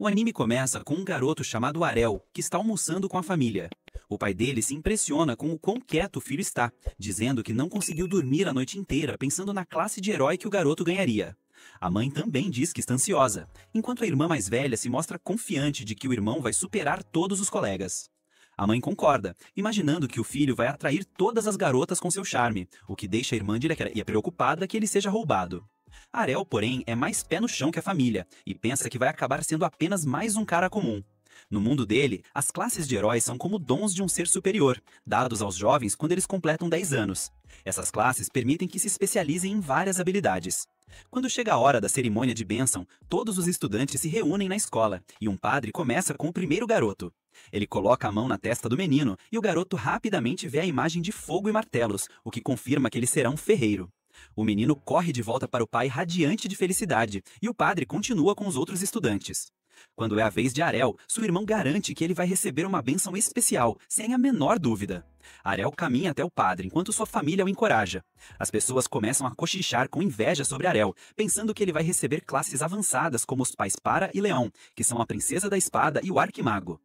O anime começa com um garoto chamado Arel, que está almoçando com a família. O pai dele se impressiona com o quão quieto o filho está, dizendo que não conseguiu dormir a noite inteira pensando na classe de herói que o garoto ganharia. A mãe também diz que está ansiosa, enquanto a irmã mais velha se mostra confiante de que o irmão vai superar todos os colegas. A mãe concorda, imaginando que o filho vai atrair todas as garotas com seu charme, o que deixa a irmã preocupada que ele seja roubado. Arel, porém, é mais pé no chão que a família, e pensa que vai acabar sendo apenas mais um cara comum. No mundo dele, as classes de heróis são como dons de um ser superior, dados aos jovens quando eles completam 10 anos. Essas classes permitem que se especializem em várias habilidades. Quando chega a hora da cerimônia de bênção, todos os estudantes se reúnem na escola, e um padre começa com o primeiro garoto. Ele coloca a mão na testa do menino, e o garoto rapidamente vê a imagem de fogo e martelos, o que confirma que ele será um ferreiro. O menino corre de volta para o pai radiante de felicidade, e o padre continua com os outros estudantes. Quando é a vez de Arel, seu irmão garante que ele vai receber uma bênção especial, sem a menor dúvida. Arel caminha até o padre, enquanto sua família o encoraja. As pessoas começam a cochichar com inveja sobre Arel, pensando que ele vai receber classes avançadas como os pais Para e Leão, que são a princesa da espada e o arquimago.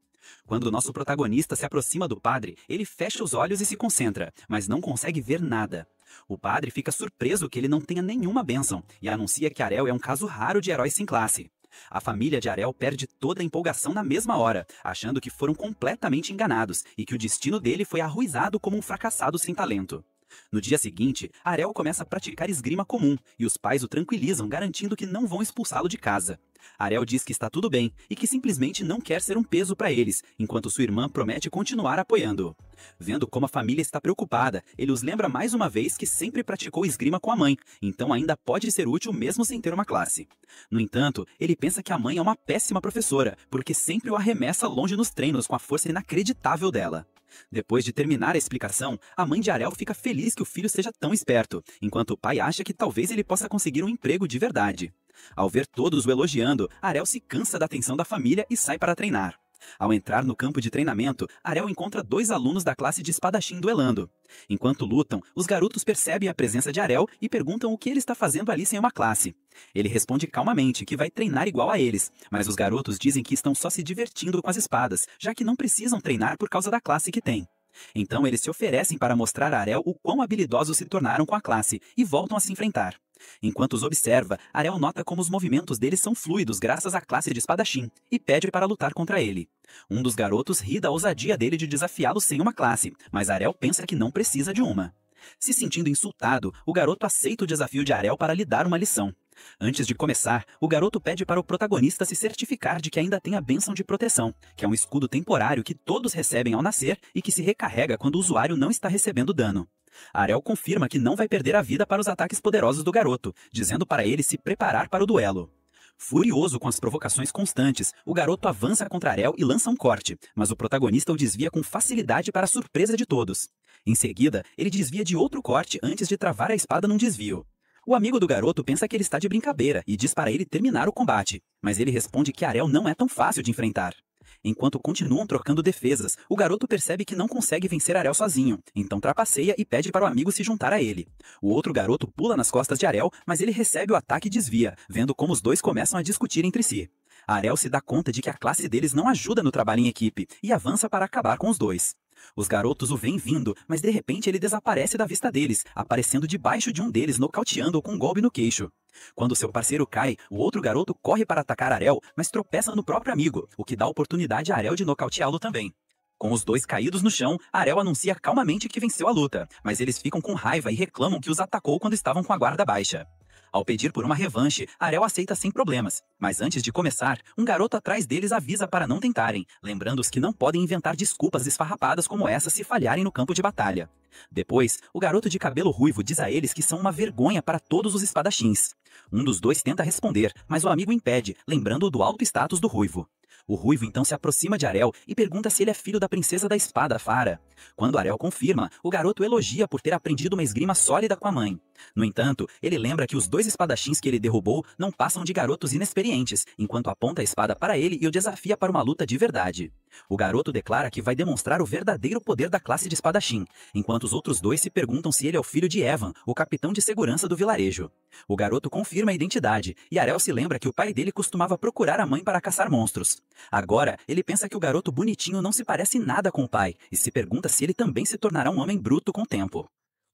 Quando o nosso protagonista se aproxima do padre, ele fecha os olhos e se concentra, mas não consegue ver nada. O padre fica surpreso que ele não tenha nenhuma bênção e anuncia que Arel é um caso raro de herói sem classe. A família de Arel perde toda a empolgação na mesma hora, achando que foram completamente enganados e que o destino dele foi arruizado como um fracassado sem talento. No dia seguinte, Arel começa a praticar esgrima comum e os pais o tranquilizam, garantindo que não vão expulsá-lo de casa. Arel diz que está tudo bem e que simplesmente não quer ser um peso para eles, enquanto sua irmã promete continuar apoiando-o. Vendo como a família está preocupada, ele os lembra mais uma vez que sempre praticou esgrima com a mãe, então ainda pode ser útil mesmo sem ter uma classe. No entanto, ele pensa que a mãe é uma péssima professora, porque sempre o arremessa longe nos treinos com a força inacreditável dela. Depois de terminar a explicação, a mãe de Arel fica feliz que o filho seja tão esperto, enquanto o pai acha que talvez ele possa conseguir um emprego de verdade. Ao ver todos o elogiando, Arel se cansa da atenção da família e sai para treinar. Ao entrar no campo de treinamento, Arel encontra 2 alunos da classe de espadachim duelando. Enquanto lutam, os garotos percebem a presença de Arel e perguntam o que ele está fazendo ali sem uma classe. Ele responde calmamente que vai treinar igual a eles, mas os garotos dizem que estão só se divertindo com as espadas, já que não precisam treinar por causa da classe que têm. Então eles se oferecem para mostrar a Arel o quão habilidosos se tornaram com a classe e voltam a se enfrentar. Enquanto os observa, Arel nota como os movimentos deles são fluidos graças à classe de espadachim e pede para lutar contra ele. Um dos garotos ri da ousadia dele de desafiá-lo sem uma classe, mas Arel pensa que não precisa de uma. Se sentindo insultado, o garoto aceita o desafio de Arel para lhe dar uma lição. Antes de começar, o garoto pede para o protagonista se certificar de que ainda tem a bênção de proteção, que é um escudo temporário que todos recebem ao nascer e que se recarrega quando o usuário não está recebendo dano. Arel confirma que não vai perder a vida para os ataques poderosos do garoto, dizendo para ele se preparar para o duelo. Furioso com as provocações constantes, o garoto avança contra Arel e lança um corte, mas o protagonista o desvia com facilidade para a surpresa de todos. Em seguida, ele desvia de outro corte antes de travar a espada num desvio. O amigo do garoto pensa que ele está de brincadeira e diz para ele terminar o combate, mas ele responde que Arel não é tão fácil de enfrentar. Enquanto continuam trocando defesas, o garoto percebe que não consegue vencer Arel sozinho, então trapaceia e pede para o amigo se juntar a ele. O outro garoto pula nas costas de Arel, mas ele recebe o ataque e desvia, vendo como os dois começam a discutir entre si. Arel se dá conta de que a classe deles não ajuda no trabalho em equipe e avança para acabar com os dois. Os garotos o veem vindo, mas de repente ele desaparece da vista deles, aparecendo debaixo de um deles, nocauteando-o com um golpe no queixo. Quando seu parceiro cai, o outro garoto corre para atacar Arel, mas tropeça no próprio amigo, o que dá oportunidade a Arel de nocauteá-lo também. Com os dois caídos no chão, Arel anuncia calmamente que venceu a luta, mas eles ficam com raiva e reclamam que os atacou quando estavam com a guarda baixa. Ao pedir por uma revanche, Arel aceita sem problemas, mas antes de começar, um garoto atrás deles avisa para não tentarem, lembrando-os que não podem inventar desculpas esfarrapadas como essa se falharem no campo de batalha. Depois, o garoto de cabelo ruivo diz a eles que são uma vergonha para todos os espadachins. Um dos dois tenta responder, mas o amigo impede, lembrando-o do alto status do ruivo. O ruivo então se aproxima de Arel e pergunta se ele é filho da princesa da espada, Fara. Quando Arel confirma, o garoto elogia por ter aprendido uma esgrima sólida com a mãe. No entanto, ele lembra que os 2 espadachins que ele derrubou não passam de garotos inexperientes, enquanto aponta a espada para ele e o desafia para uma luta de verdade. O garoto declara que vai demonstrar o verdadeiro poder da classe de espadachim, enquanto os outros 2 se perguntam se ele é o filho de Evan, o capitão de segurança do vilarejo. O garoto confirma a identidade, e Arel se lembra que o pai dele costumava procurar a mãe para caçar monstros. Agora, ele pensa que o garoto bonitinho não se parece nada com o pai, e se pergunta se ele também se tornará um homem bruto com o tempo.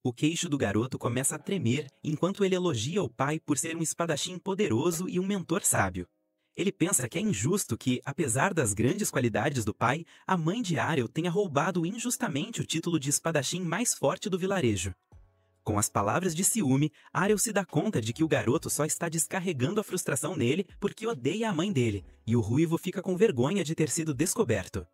O queixo do garoto começa a tremer enquanto ele elogia o pai por ser um espadachim poderoso e um mentor sábio. Ele pensa que é injusto que, apesar das grandes qualidades do pai, a mãe de Arel tenha roubado injustamente o título de espadachim mais forte do vilarejo. Com as palavras de ciúme, Arel se dá conta de que o garoto só está descarregando a frustração nele porque odeia a mãe dele, e o ruivo fica com vergonha de ter sido descoberto.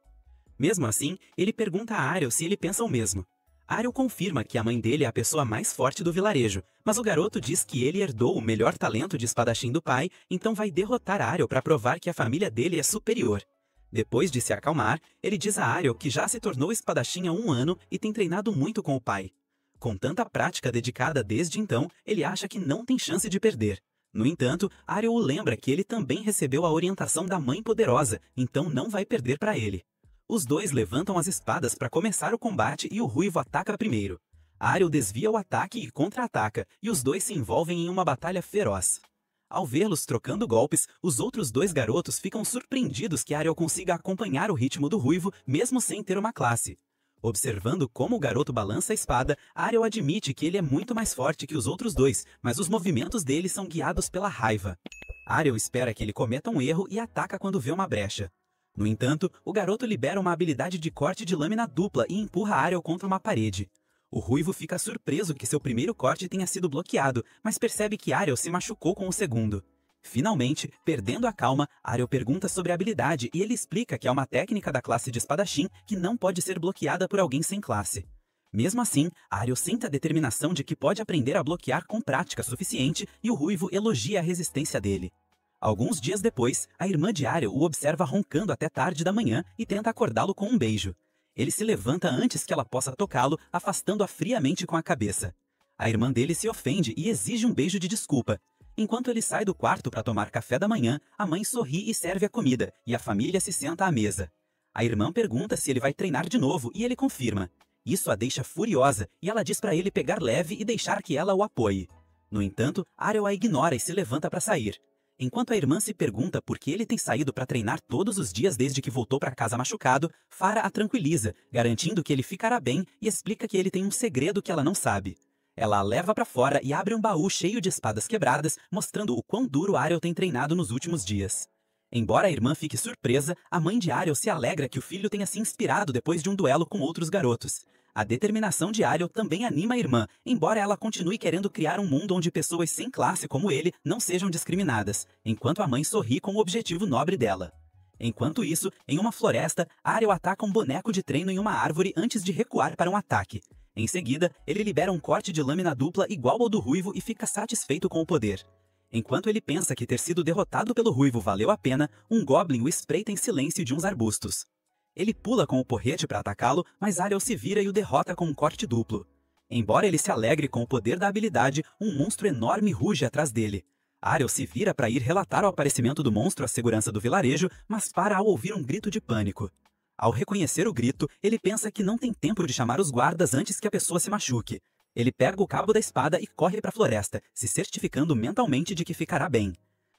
Mesmo assim, ele pergunta a Arel se ele pensa o mesmo. Arel confirma que a mãe dele é a pessoa mais forte do vilarejo, mas o garoto diz que ele herdou o melhor talento de espadachim do pai, então vai derrotar Arel para provar que a família dele é superior. Depois de se acalmar, ele diz a Arel que já se tornou espadachim há 1 ano e tem treinado muito com o pai. Com tanta prática dedicada desde então, ele acha que não tem chance de perder. No entanto, Arel o lembra que ele também recebeu a orientação da mãe poderosa, então não vai perder para ele. Os 2 levantam as espadas para começar o combate e o ruivo ataca primeiro. Arel desvia o ataque e contra-ataca, e os 2 se envolvem em uma batalha feroz. Ao vê-los trocando golpes, os outros 2 garotos ficam surpreendidos que Arel consiga acompanhar o ritmo do ruivo mesmo sem ter uma classe. Observando como o garoto balança a espada, Arel admite que ele é muito mais forte que os outros 2, mas os movimentos dele são guiados pela raiva. Arel espera que ele cometa um erro e ataca quando vê uma brecha. No entanto, o garoto libera uma habilidade de corte de lâmina dupla e empurra Arel contra uma parede. O ruivo fica surpreso que seu primeiro corte tenha sido bloqueado, mas percebe que Arel se machucou com o segundo. Finalmente, perdendo a calma, Arel pergunta sobre a habilidade e ele explica que é uma técnica da classe de espadachim que não pode ser bloqueada por alguém sem classe. Mesmo assim, Arel sente a determinação de que pode aprender a bloquear com prática suficiente e o ruivo elogia a resistência dele. Alguns dias depois, a irmã de Arel o observa roncando até tarde da manhã e tenta acordá-lo com um beijo. Ele se levanta antes que ela possa tocá-lo, afastando-a friamente com a cabeça. A irmã dele se ofende e exige um beijo de desculpa. Enquanto ele sai do quarto para tomar café da manhã, a mãe sorri e serve a comida, e a família se senta à mesa. A irmã pergunta se ele vai treinar de novo e ele confirma. Isso a deixa furiosa e ela diz para ele pegar leve e deixar que ela o apoie. No entanto, Arel a ignora e se levanta para sair. Enquanto a irmã se pergunta por que ele tem saído para treinar todos os dias desde que voltou para casa machucado, Farah a tranquiliza, garantindo que ele ficará bem e explica que ele tem um segredo que ela não sabe. Ela a leva para fora e abre um baú cheio de espadas quebradas, mostrando o quão duro Arel tem treinado nos últimos dias. Embora a irmã fique surpresa, a mãe de Arel se alegra que o filho tenha se inspirado depois de um duelo com outros garotos. A determinação de Arel também anima a irmã, embora ela continue querendo criar um mundo onde pessoas sem classe como ele não sejam discriminadas, enquanto a mãe sorri com o objetivo nobre dela. Enquanto isso, em uma floresta, Arel ataca um boneco de treino em uma árvore antes de recuar para um ataque. Em seguida, ele libera um corte de lâmina dupla igual ao do ruivo e fica satisfeito com o poder. Enquanto ele pensa que ter sido derrotado pelo ruivo valeu a pena, um goblin o espreita em silêncio de uns arbustos. Ele pula com o porrete para atacá-lo, mas Arel se vira e o derrota com um corte duplo. Embora ele se alegre com o poder da habilidade, um monstro enorme ruge atrás dele. Arel se vira para ir relatar o aparecimento do monstro à segurança do vilarejo, mas para ao ouvir um grito de pânico. Ao reconhecer o grito, ele pensa que não tem tempo de chamar os guardas antes que a pessoa se machuque. Ele pega o cabo da espada e corre para a floresta, se certificando mentalmente de que ficará bem.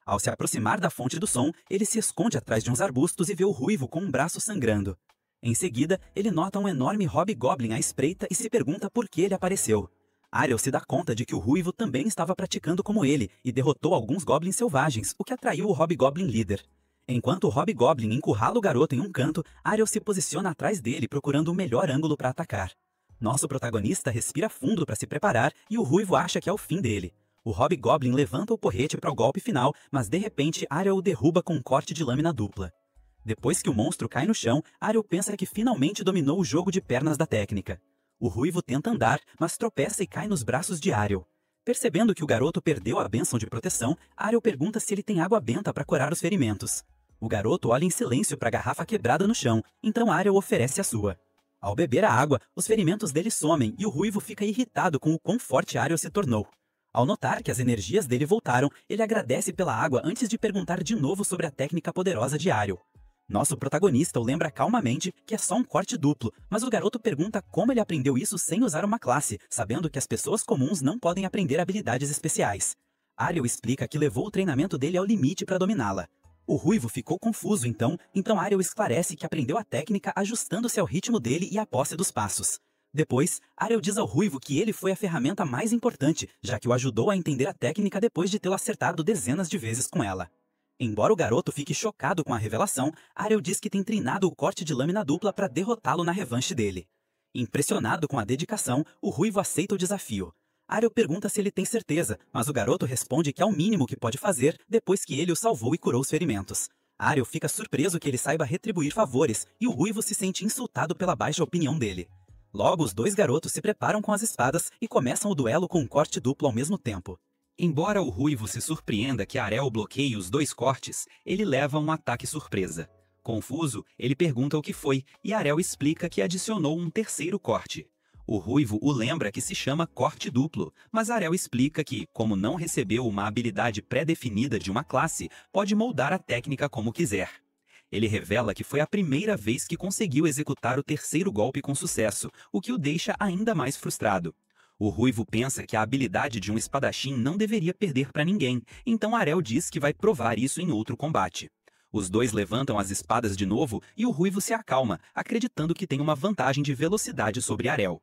Ao se aproximar da fonte do som, ele se esconde atrás de uns arbustos e vê o ruivo com um braço sangrando. Em seguida, ele nota um enorme hobgoblin à espreita e se pergunta por que ele apareceu. Arel se dá conta de que o ruivo também estava praticando como ele e derrotou alguns goblins selvagens, o que atraiu o hobgoblin líder. Enquanto o hobgoblin encurrala o garoto em um canto, Arel se posiciona atrás dele procurando o melhor ângulo para atacar. Nosso protagonista respira fundo para se preparar e o ruivo acha que é o fim dele. O hobgoblin levanta o porrete para o golpe final, mas de repente Arel o derruba com um corte de lâmina dupla. Depois que o monstro cai no chão, Arel pensa que finalmente dominou o jogo de pernas da técnica. O ruivo tenta andar, mas tropeça e cai nos braços de Arel. Percebendo que o garoto perdeu a bênção de proteção, Arel pergunta se ele tem água benta para curar os ferimentos. O garoto olha em silêncio para a garrafa quebrada no chão, então Arel oferece a sua. Ao beber a água, os ferimentos dele somem e o ruivo fica irritado com o quão forte Arel se tornou. Ao notar que as energias dele voltaram, ele agradece pela água antes de perguntar de novo sobre a técnica poderosa de Ariel. Nosso protagonista o lembra calmamente que é só um corte duplo, mas o garoto pergunta como ele aprendeu isso sem usar uma classe, sabendo que as pessoas comuns não podem aprender habilidades especiais. Ariel explica que levou o treinamento dele ao limite para dominá-la. O ruivo ficou confuso então Ariel esclarece que aprendeu a técnica ajustando-se ao ritmo dele e à posse dos passos. Depois, Ariel diz ao ruivo que ele foi a ferramenta mais importante, já que o ajudou a entender a técnica depois de tê-lo acertado dezenas de vezes com ela. Embora o garoto fique chocado com a revelação, Ariel diz que tem treinado o corte de lâmina dupla para derrotá-lo na revanche dele. Impressionado com a dedicação, o ruivo aceita o desafio. Ariel pergunta se ele tem certeza, mas o garoto responde que é o mínimo que pode fazer depois que ele o salvou e curou os ferimentos. Ariel fica surpreso que ele saiba retribuir favores, e o ruivo se sente insultado pela baixa opinião dele. Logo, os dois garotos se preparam com as espadas e começam o duelo com um corte duplo ao mesmo tempo. Embora o ruivo se surpreenda que Ariel bloqueie os dois cortes, ele leva um ataque surpresa. Confuso, ele pergunta o que foi, e Ariel explica que adicionou um terceiro corte. O ruivo o lembra que se chama corte duplo, mas Ariel explica que, como não recebeu uma habilidade pré-definida de uma classe, pode moldar a técnica como quiser. Ele revela que foi a primeira vez que conseguiu executar o terceiro golpe com sucesso, o que o deixa ainda mais frustrado. O ruivo pensa que a habilidade de um espadachim não deveria perder para ninguém, então Ariel diz que vai provar isso em outro combate. Os dois levantam as espadas de novo e o ruivo se acalma, acreditando que tem uma vantagem de velocidade sobre Ariel.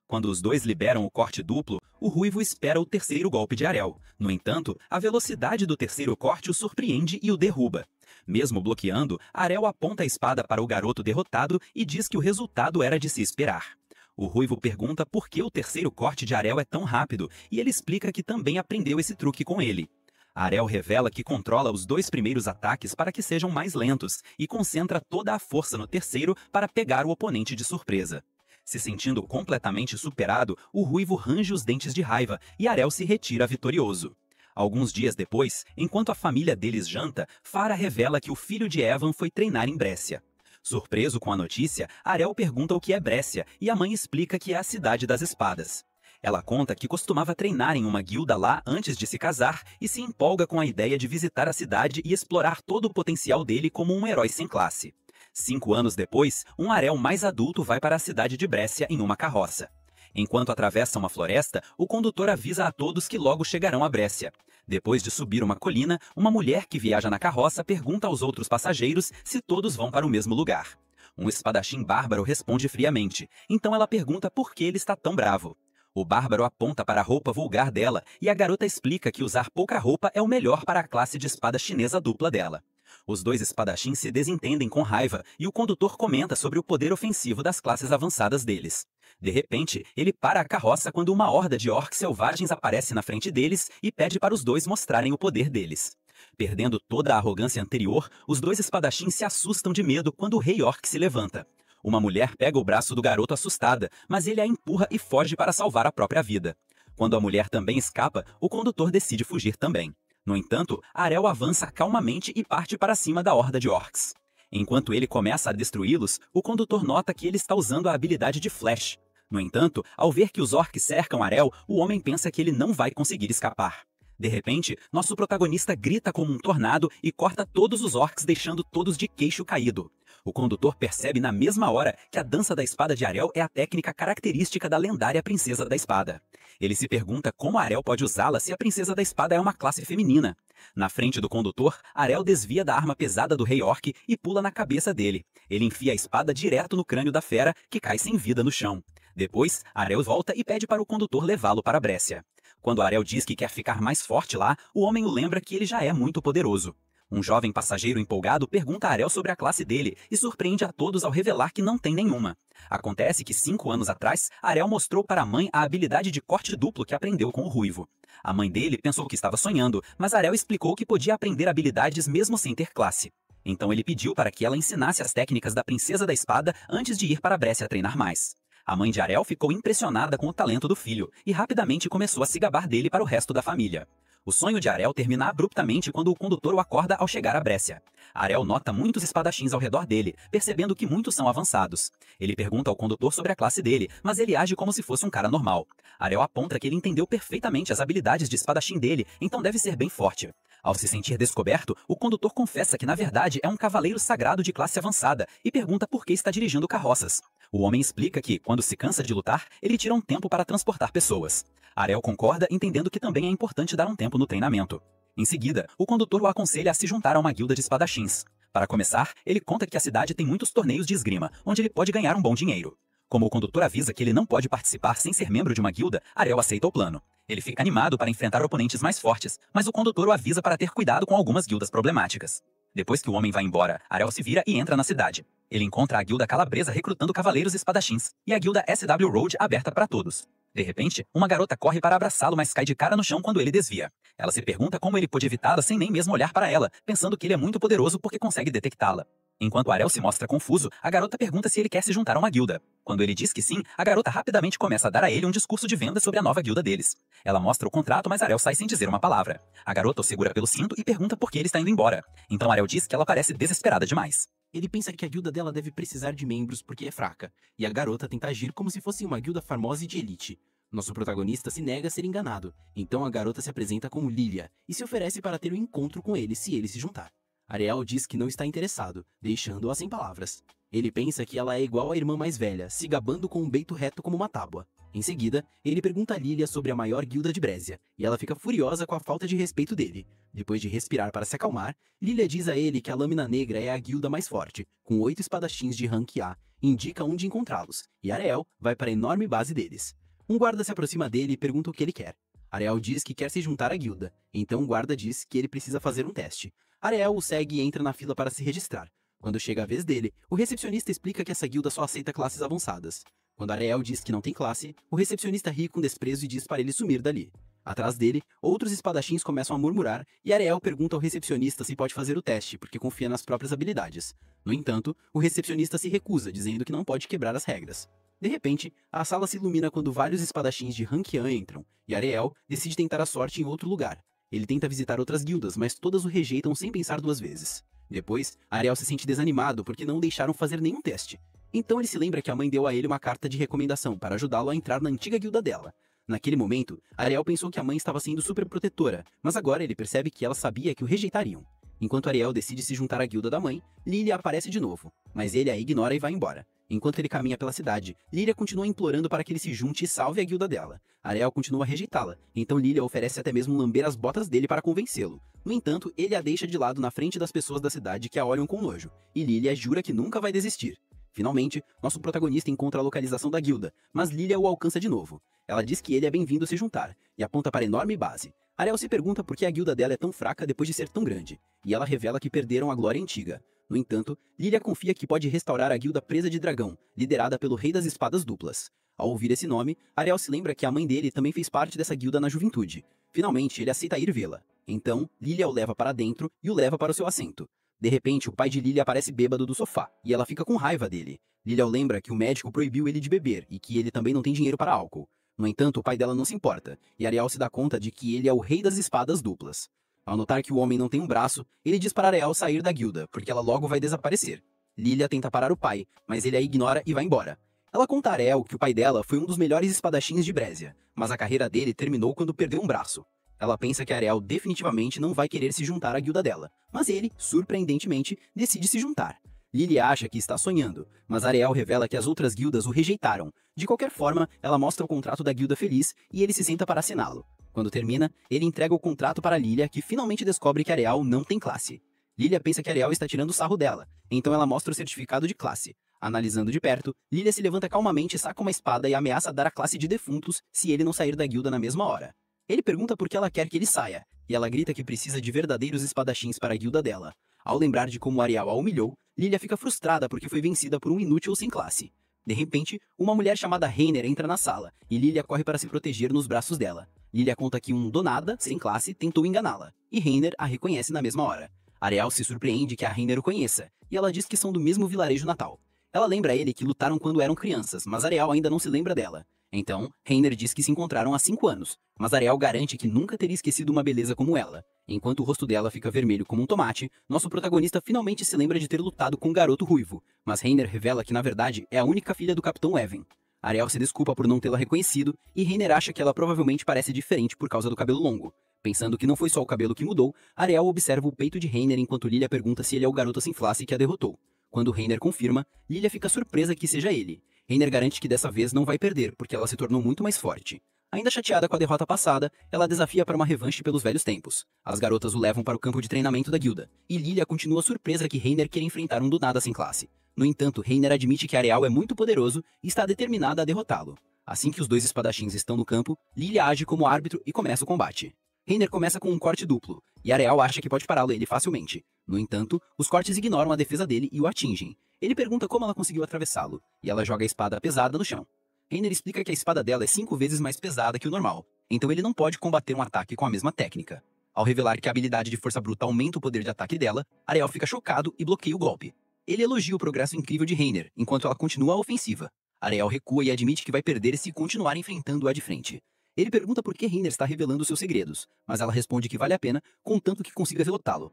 Quando os dois liberam o corte duplo, o ruivo espera o terceiro golpe de Ariel. No entanto, a velocidade do terceiro corte o surpreende e o derruba. Mesmo bloqueando, Ariel aponta a espada para o garoto derrotado e diz que o resultado era de se esperar. O ruivo pergunta por que o terceiro corte de Ariel é tão rápido, e ele explica que também aprendeu esse truque com ele. Ariel revela que controla os dois primeiros ataques para que sejam mais lentos, e concentra toda a força no terceiro para pegar o oponente de surpresa. Se sentindo completamente superado, o ruivo range os dentes de raiva, e Ariel se retira vitorioso. Alguns dias depois, enquanto a família deles janta, Farah revela que o filho de Evan foi treinar em Brescia. Surpreso com a notícia, Ariel pergunta o que é Brescia e a mãe explica que é a cidade das espadas. Ela conta que costumava treinar em uma guilda lá antes de se casar e se empolga com a ideia de visitar a cidade e explorar todo o potencial dele como um herói sem classe. 5 anos depois, um Ariel mais adulto vai para a cidade de Brescia em uma carroça. Enquanto atravessa uma floresta, o condutor avisa a todos que logo chegarão a Brescia. Depois de subir uma colina, uma mulher que viaja na carroça pergunta aos outros passageiros se todos vão para o mesmo lugar. Um espadachim bárbaro responde friamente, então ela pergunta por que ele está tão bravo. O bárbaro aponta para a roupa vulgar dela e a garota explica que usar pouca roupa é o melhor para a classe de espada chinesa dupla dela. Os dois espadachins se desentendem com raiva e o condutor comenta sobre o poder ofensivo das classes avançadas deles. De repente, ele para a carroça quando uma horda de orcs selvagens aparece na frente deles e pede para os dois mostrarem o poder deles. Perdendo toda a arrogância anterior, os dois espadachins se assustam de medo quando o rei orc se levanta. Uma mulher pega o braço do garoto assustada, mas ele a empurra e foge para salvar a própria vida. Quando a mulher também escapa, o condutor decide fugir também. No entanto, Ariel avança calmamente e parte para cima da horda de orcs. Enquanto ele começa a destruí-los, o condutor nota que ele está usando a habilidade de Flash. No entanto, ao ver que os orcs cercam Ariel, o homem pensa que ele não vai conseguir escapar. De repente, nosso protagonista grita como um tornado e corta todos os orcs, deixando todos de queixo caído. O condutor percebe na mesma hora que a dança da espada de Ariel é a técnica característica da lendária Princesa da Espada. Ele se pergunta como Ariel pode usá-la se a Princesa da Espada é uma classe feminina. Na frente do condutor, Ariel desvia da arma pesada do rei orc e pula na cabeça dele. Ele enfia a espada direto no crânio da fera, que cai sem vida no chão. Depois, Ariel volta e pede para o condutor levá-lo para Brescia. Quando Ariel diz que quer ficar mais forte lá, o homem o lembra que ele já é muito poderoso. Um jovem passageiro empolgado pergunta a Ariel sobre a classe dele e surpreende a todos ao revelar que não tem nenhuma. Acontece que 5 anos atrás, Ariel mostrou para a mãe a habilidade de corte duplo que aprendeu com o ruivo. A mãe dele pensou que estava sonhando, mas Ariel explicou que podia aprender habilidades mesmo sem ter classe. Então ele pediu para que ela ensinasse as técnicas da Princesa da Espada antes de ir para Brescia treinar mais. A mãe de Ariel ficou impressionada com o talento do filho e rapidamente começou a se gabar dele para o resto da família. O sonho de Arel termina abruptamente quando o condutor o acorda ao chegar a Brécia. Arel nota muitos espadachins ao redor dele, percebendo que muitos são avançados. Ele pergunta ao condutor sobre a classe dele, mas ele age como se fosse um cara normal. Arel aponta que ele entendeu perfeitamente as habilidades de espadachim dele, então deve ser bem forte. Ao se sentir descoberto, o condutor confessa que na verdade é um cavaleiro sagrado de classe avançada e pergunta por que está dirigindo carroças. O homem explica que, quando se cansa de lutar, ele tira um tempo para transportar pessoas. Arel concorda, entendendo que também é importante dar um tempo no treinamento. Em seguida, o condutor o aconselha a se juntar a uma guilda de espadachins. Para começar, ele conta que a cidade tem muitos torneios de esgrima, onde ele pode ganhar um bom dinheiro. Como o condutor avisa que ele não pode participar sem ser membro de uma guilda, Arel aceita o plano. Ele fica animado para enfrentar oponentes mais fortes, mas o condutor o avisa para ter cuidado com algumas guildas problemáticas. Depois que o homem vai embora, Arel se vira e entra na cidade. Ele encontra a guilda calabresa recrutando cavaleiros espadachins, e a guilda SW Road aberta para todos. De repente, uma garota corre para abraçá-lo, mas cai de cara no chão quando ele desvia. Ela se pergunta como ele pôde evitá-la sem nem mesmo olhar para ela, pensando que ele é muito poderoso porque consegue detectá-la. Enquanto Arel se mostra confuso, a garota pergunta se ele quer se juntar a uma guilda. Quando ele diz que sim, a garota rapidamente começa a dar a ele um discurso de venda sobre a nova guilda deles. Ela mostra o contrato, mas Arel sai sem dizer uma palavra. A garota o segura pelo cinto e pergunta por que ele está indo embora. Então Arel diz que ela parece desesperada demais. Ele pensa que a guilda dela deve precisar de membros porque é fraca, e a garota tenta agir como se fosse uma guilda famosa e de elite. Nosso protagonista se nega a ser enganado, então a garota se apresenta como Lilia e se oferece para ter um encontro com ele se ele se juntar. Arel diz que não está interessado, deixando-a sem palavras. Ele pensa que ela é igual à irmã mais velha, se gabando com um peito reto como uma tábua. Em seguida, ele pergunta a Lilia sobre a maior guilda de Brésia, e ela fica furiosa com a falta de respeito dele. Depois de respirar para se acalmar, Lilia diz a ele que a Lâmina Negra é a guilda mais forte, com 8 espadachins de rank A, e indica onde encontrá-los, e Arel vai para a enorme base deles. Um guarda se aproxima dele e pergunta o que ele quer. Arel diz que quer se juntar à guilda, então o guarda diz que ele precisa fazer um teste. Arel o segue e entra na fila para se registrar. Quando chega a vez dele, o recepcionista explica que essa guilda só aceita classes avançadas. Quando Arel diz que não tem classe, o recepcionista ri com desprezo e diz para ele sumir dali. Atrás dele, outros espadachins começam a murmurar e Arel pergunta ao recepcionista se pode fazer o teste, porque confia nas próprias habilidades. No entanto, o recepcionista se recusa, dizendo que não pode quebrar as regras. De repente, a sala se ilumina quando vários espadachins de rank A entram, e Arel decide tentar a sorte em outro lugar. Ele tenta visitar outras guildas, mas todas o rejeitam sem pensar duas vezes. Depois, Arel se sente desanimado porque não o deixaram fazer nenhum teste. Então ele se lembra que a mãe deu a ele uma carta de recomendação para ajudá-lo a entrar na antiga guilda dela. Naquele momento, Arel pensou que a mãe estava sendo super protetora, mas agora ele percebe que ela sabia que o rejeitariam. Enquanto Arel decide se juntar à guilda da mãe, Lilia aparece de novo, mas ele a ignora e vai embora. Enquanto ele caminha pela cidade, Lilia continua implorando para que ele se junte e salve a guilda dela. Arel continua a rejeitá-la, então Lilia oferece até mesmo lamber as botas dele para convencê-lo. No entanto, ele a deixa de lado na frente das pessoas da cidade que a olham com nojo, e Lilia jura que nunca vai desistir. Finalmente, nosso protagonista encontra a localização da guilda, mas Lilia o alcança de novo. Ela diz que ele é bem-vindo a se juntar, e aponta para a enorme base. Arel se pergunta por que a guilda dela é tão fraca depois de ser tão grande, e ela revela que perderam a glória antiga. No entanto, Lilia confia que pode restaurar a guilda Presa de Dragão, liderada pelo Rei das Espadas Duplas. Ao ouvir esse nome, Arel se lembra que a mãe dele também fez parte dessa guilda na juventude. Finalmente, ele aceita ir vê-la. Então, Lilia o leva para dentro e o leva para o seu assento. De repente, o pai de Lilia aparece bêbado do sofá, e ela fica com raiva dele. Lilia o lembra que o médico proibiu ele de beber, e que ele também não tem dinheiro para álcool. No entanto, o pai dela não se importa, e Arel se dá conta de que ele é o Rei das Espadas Duplas. Ao notar que o homem não tem um braço, ele diz para Arel sair da guilda, porque ela logo vai desaparecer. Lilia tenta parar o pai, mas ele a ignora e vai embora. Ela conta a Arel que o pai dela foi um dos melhores espadachins de Brésia, mas a carreira dele terminou quando perdeu um braço. Ela pensa que Arel definitivamente não vai querer se juntar à guilda dela, mas ele, surpreendentemente, decide se juntar. Lilia acha que está sonhando, mas Arel revela que as outras guildas o rejeitaram. De qualquer forma, ela mostra o contrato da guilda feliz e ele se senta para assiná-lo. Quando termina, ele entrega o contrato para Lilia, que finalmente descobre que Arel não tem classe. Lilia pensa que Arel está tirando sarro dela, então ela mostra o certificado de classe. Analisando de perto, Lilia se levanta calmamente, saca uma espada e ameaça dar a classe de defuntos se ele não sair da guilda na mesma hora. Ele pergunta por que ela quer que ele saia, e ela grita que precisa de verdadeiros espadachins para a guilda dela. Ao lembrar de como Arel a humilhou, Lilia fica frustrada porque foi vencida por um inútil sem classe. De repente, uma mulher chamada Reiner entra na sala, e Lilia corre para se proteger nos braços dela. Lilia conta que um donada, sem classe, tentou enganá-la, e Reiner a reconhece na mesma hora. Arel se surpreende que a Reiner o conheça, e ela diz que são do mesmo vilarejo natal. Ela lembra a ele que lutaram quando eram crianças, mas Arel ainda não se lembra dela. Então, Reiner diz que se encontraram há 5 anos, mas Ariel garante que nunca teria esquecido uma beleza como ela. Enquanto o rosto dela fica vermelho como um tomate, nosso protagonista finalmente se lembra de ter lutado com um garoto ruivo, mas Reiner revela que na verdade é a única filha do Capitão Even. Ariel se desculpa por não tê-la reconhecido, e Reiner acha que ela provavelmente parece diferente por causa do cabelo longo. Pensando que não foi só o cabelo que mudou, Ariel observa o peito de Reiner enquanto Lilia pergunta se ele é o garoto sem face que a derrotou. Quando Reiner confirma, Lilia fica surpresa que seja ele. Reiner garante que dessa vez não vai perder, porque ela se tornou muito mais forte. Ainda chateada com a derrota passada, ela desafia para uma revanche pelos velhos tempos. As garotas o levam para o campo de treinamento da guilda, e Lilia continua surpresa que Reiner quer enfrentar um do nada sem classe. No entanto, Reiner admite que Ariel é muito poderoso e está determinada a derrotá-lo. Assim que os dois espadachins estão no campo, Lilia age como árbitro e começa o combate. Reiner começa com um corte duplo, e Ariel acha que pode pará-lo ele facilmente. No entanto, os cortes ignoram a defesa dele e o atingem. Ele pergunta como ela conseguiu atravessá-lo, e ela joga a espada pesada no chão. Reiner explica que a espada dela é 5 vezes mais pesada que o normal, então ele não pode combater um ataque com a mesma técnica. Ao revelar que a habilidade de força bruta aumenta o poder de ataque dela, Ariel fica chocado e bloqueia o golpe. Ele elogia o progresso incrível de Reiner, enquanto ela continua a ofensiva. Ariel recua e admite que vai perder se continuar enfrentando-a de frente. Ele pergunta por que Reiner está revelando seus segredos, mas ela responde que vale a pena, contanto que consiga derrotá-lo.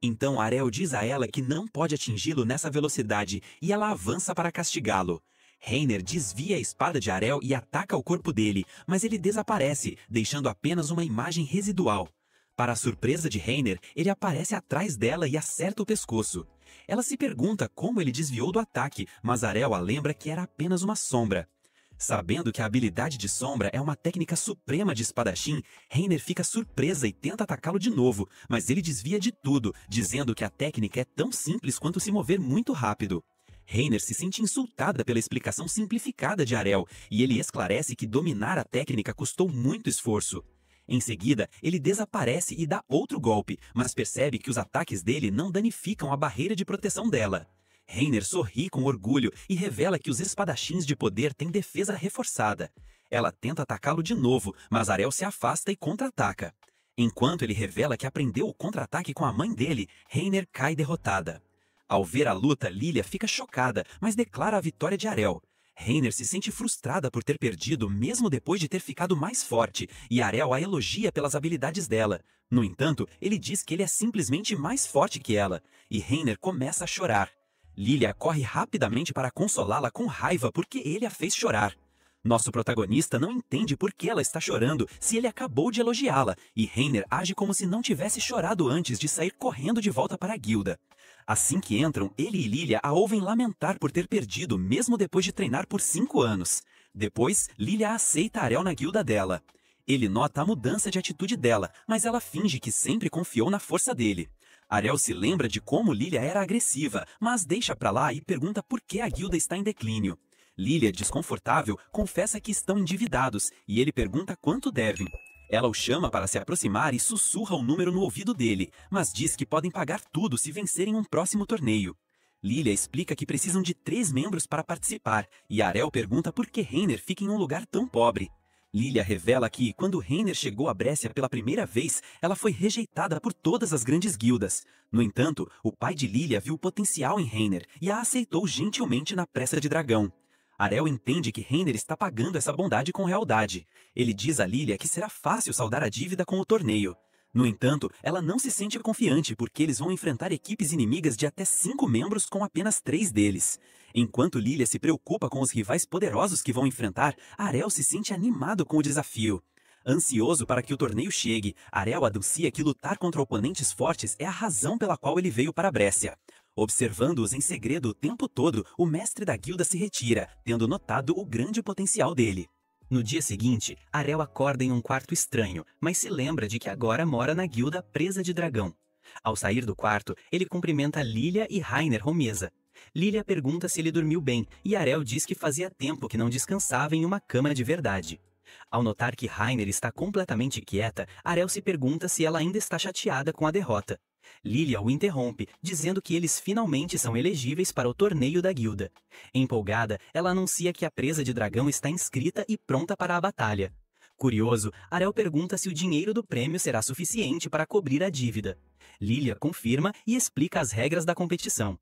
Então Ariel diz a ela que não pode atingi-lo nessa velocidade e ela avança para castigá-lo. Reiner desvia a espada de Ariel e ataca o corpo dele, mas ele desaparece, deixando apenas uma imagem residual. Para a surpresa de Reiner, ele aparece atrás dela e acerta o pescoço. Ela se pergunta como ele desviou do ataque, mas Ariel a lembra que era apenas uma sombra. Sabendo que a habilidade de sombra é uma técnica suprema de espadachim, Reiner fica surpresa e tenta atacá-lo de novo, mas ele desvia de tudo, dizendo que a técnica é tão simples quanto se mover muito rápido. Reiner se sente insultada pela explicação simplificada de Ariel, e ele esclarece que dominar a técnica custou muito esforço. Em seguida, ele desaparece e dá outro golpe, mas percebe que os ataques dele não danificam a barreira de proteção dela. Reiner sorri com orgulho e revela que os espadachins de poder têm defesa reforçada. Ela tenta atacá-lo de novo, mas Ariel se afasta e contra-ataca. Enquanto ele revela que aprendeu o contra-ataque com a mãe dele, Reiner cai derrotada. Ao ver a luta, Lilia fica chocada, mas declara a vitória de Ariel. Reiner se sente frustrada por ter perdido mesmo depois de ter ficado mais forte, e Ariel a elogia pelas habilidades dela. No entanto, ele diz que ele é simplesmente mais forte que ela, e Reiner começa a chorar. Lilia corre rapidamente para consolá-la com raiva porque ele a fez chorar. Nosso protagonista não entende por que ela está chorando se ele acabou de elogiá-la, e Reiner age como se não tivesse chorado antes de sair correndo de volta para a guilda. Assim que entram, ele e Lilia a ouvem lamentar por ter perdido mesmo depois de treinar por 5 anos. Depois, Lilia aceita Ariel na guilda dela. Ele nota a mudança de atitude dela, mas ela finge que sempre confiou na força dele. Ariel se lembra de como Lilia era agressiva, mas deixa pra lá e pergunta por que a guilda está em declínio. Lilia, desconfortável, confessa que estão endividados, e ele pergunta quanto devem. Ela o chama para se aproximar e sussurra o número no ouvido dele, mas diz que podem pagar tudo se vencerem um próximo torneio. Lilia explica que precisam de 3 membros para participar, e Ariel pergunta por que Reiner fica em um lugar tão pobre. Lilia revela que, quando Reiner chegou a Brécia pela primeira vez, ela foi rejeitada por todas as grandes guildas. No entanto, o pai de Lilia viu potencial em Reiner e a aceitou gentilmente na Pressa de Dragão. Ariel entende que Reiner está pagando essa bondade com lealdade. Ele diz a Lilia que será fácil saldar a dívida com o torneio. No entanto, ela não se sente confiante porque eles vão enfrentar equipes inimigas de até 5 membros com apenas 3 deles. Enquanto Lilia se preocupa com os rivais poderosos que vão enfrentar, Ariel se sente animado com o desafio. Ansioso para que o torneio chegue, Ariel anuncia que lutar contra oponentes fortes é a razão pela qual ele veio para Brécia. Observando-os em segredo o tempo todo, o mestre da guilda se retira, tendo notado o grande potencial dele. No dia seguinte, Ariel acorda em um quarto estranho, mas se lembra de que agora mora na guilda Presa de Dragão. Ao sair do quarto, ele cumprimenta Lilia e Reiner Romeza. Lilia pergunta se ele dormiu bem, e Ariel diz que fazia tempo que não descansava em uma cama de verdade. Ao notar que Reiner está completamente quieta, Ariel se pergunta se ela ainda está chateada com a derrota. Lilia o interrompe, dizendo que eles finalmente são elegíveis para o torneio da guilda. Empolgada, ela anuncia que a Presa de Dragão está inscrita e pronta para a batalha. Curioso, Ariel pergunta se o dinheiro do prêmio será suficiente para cobrir a dívida. Lilia confirma e explica as regras da competição.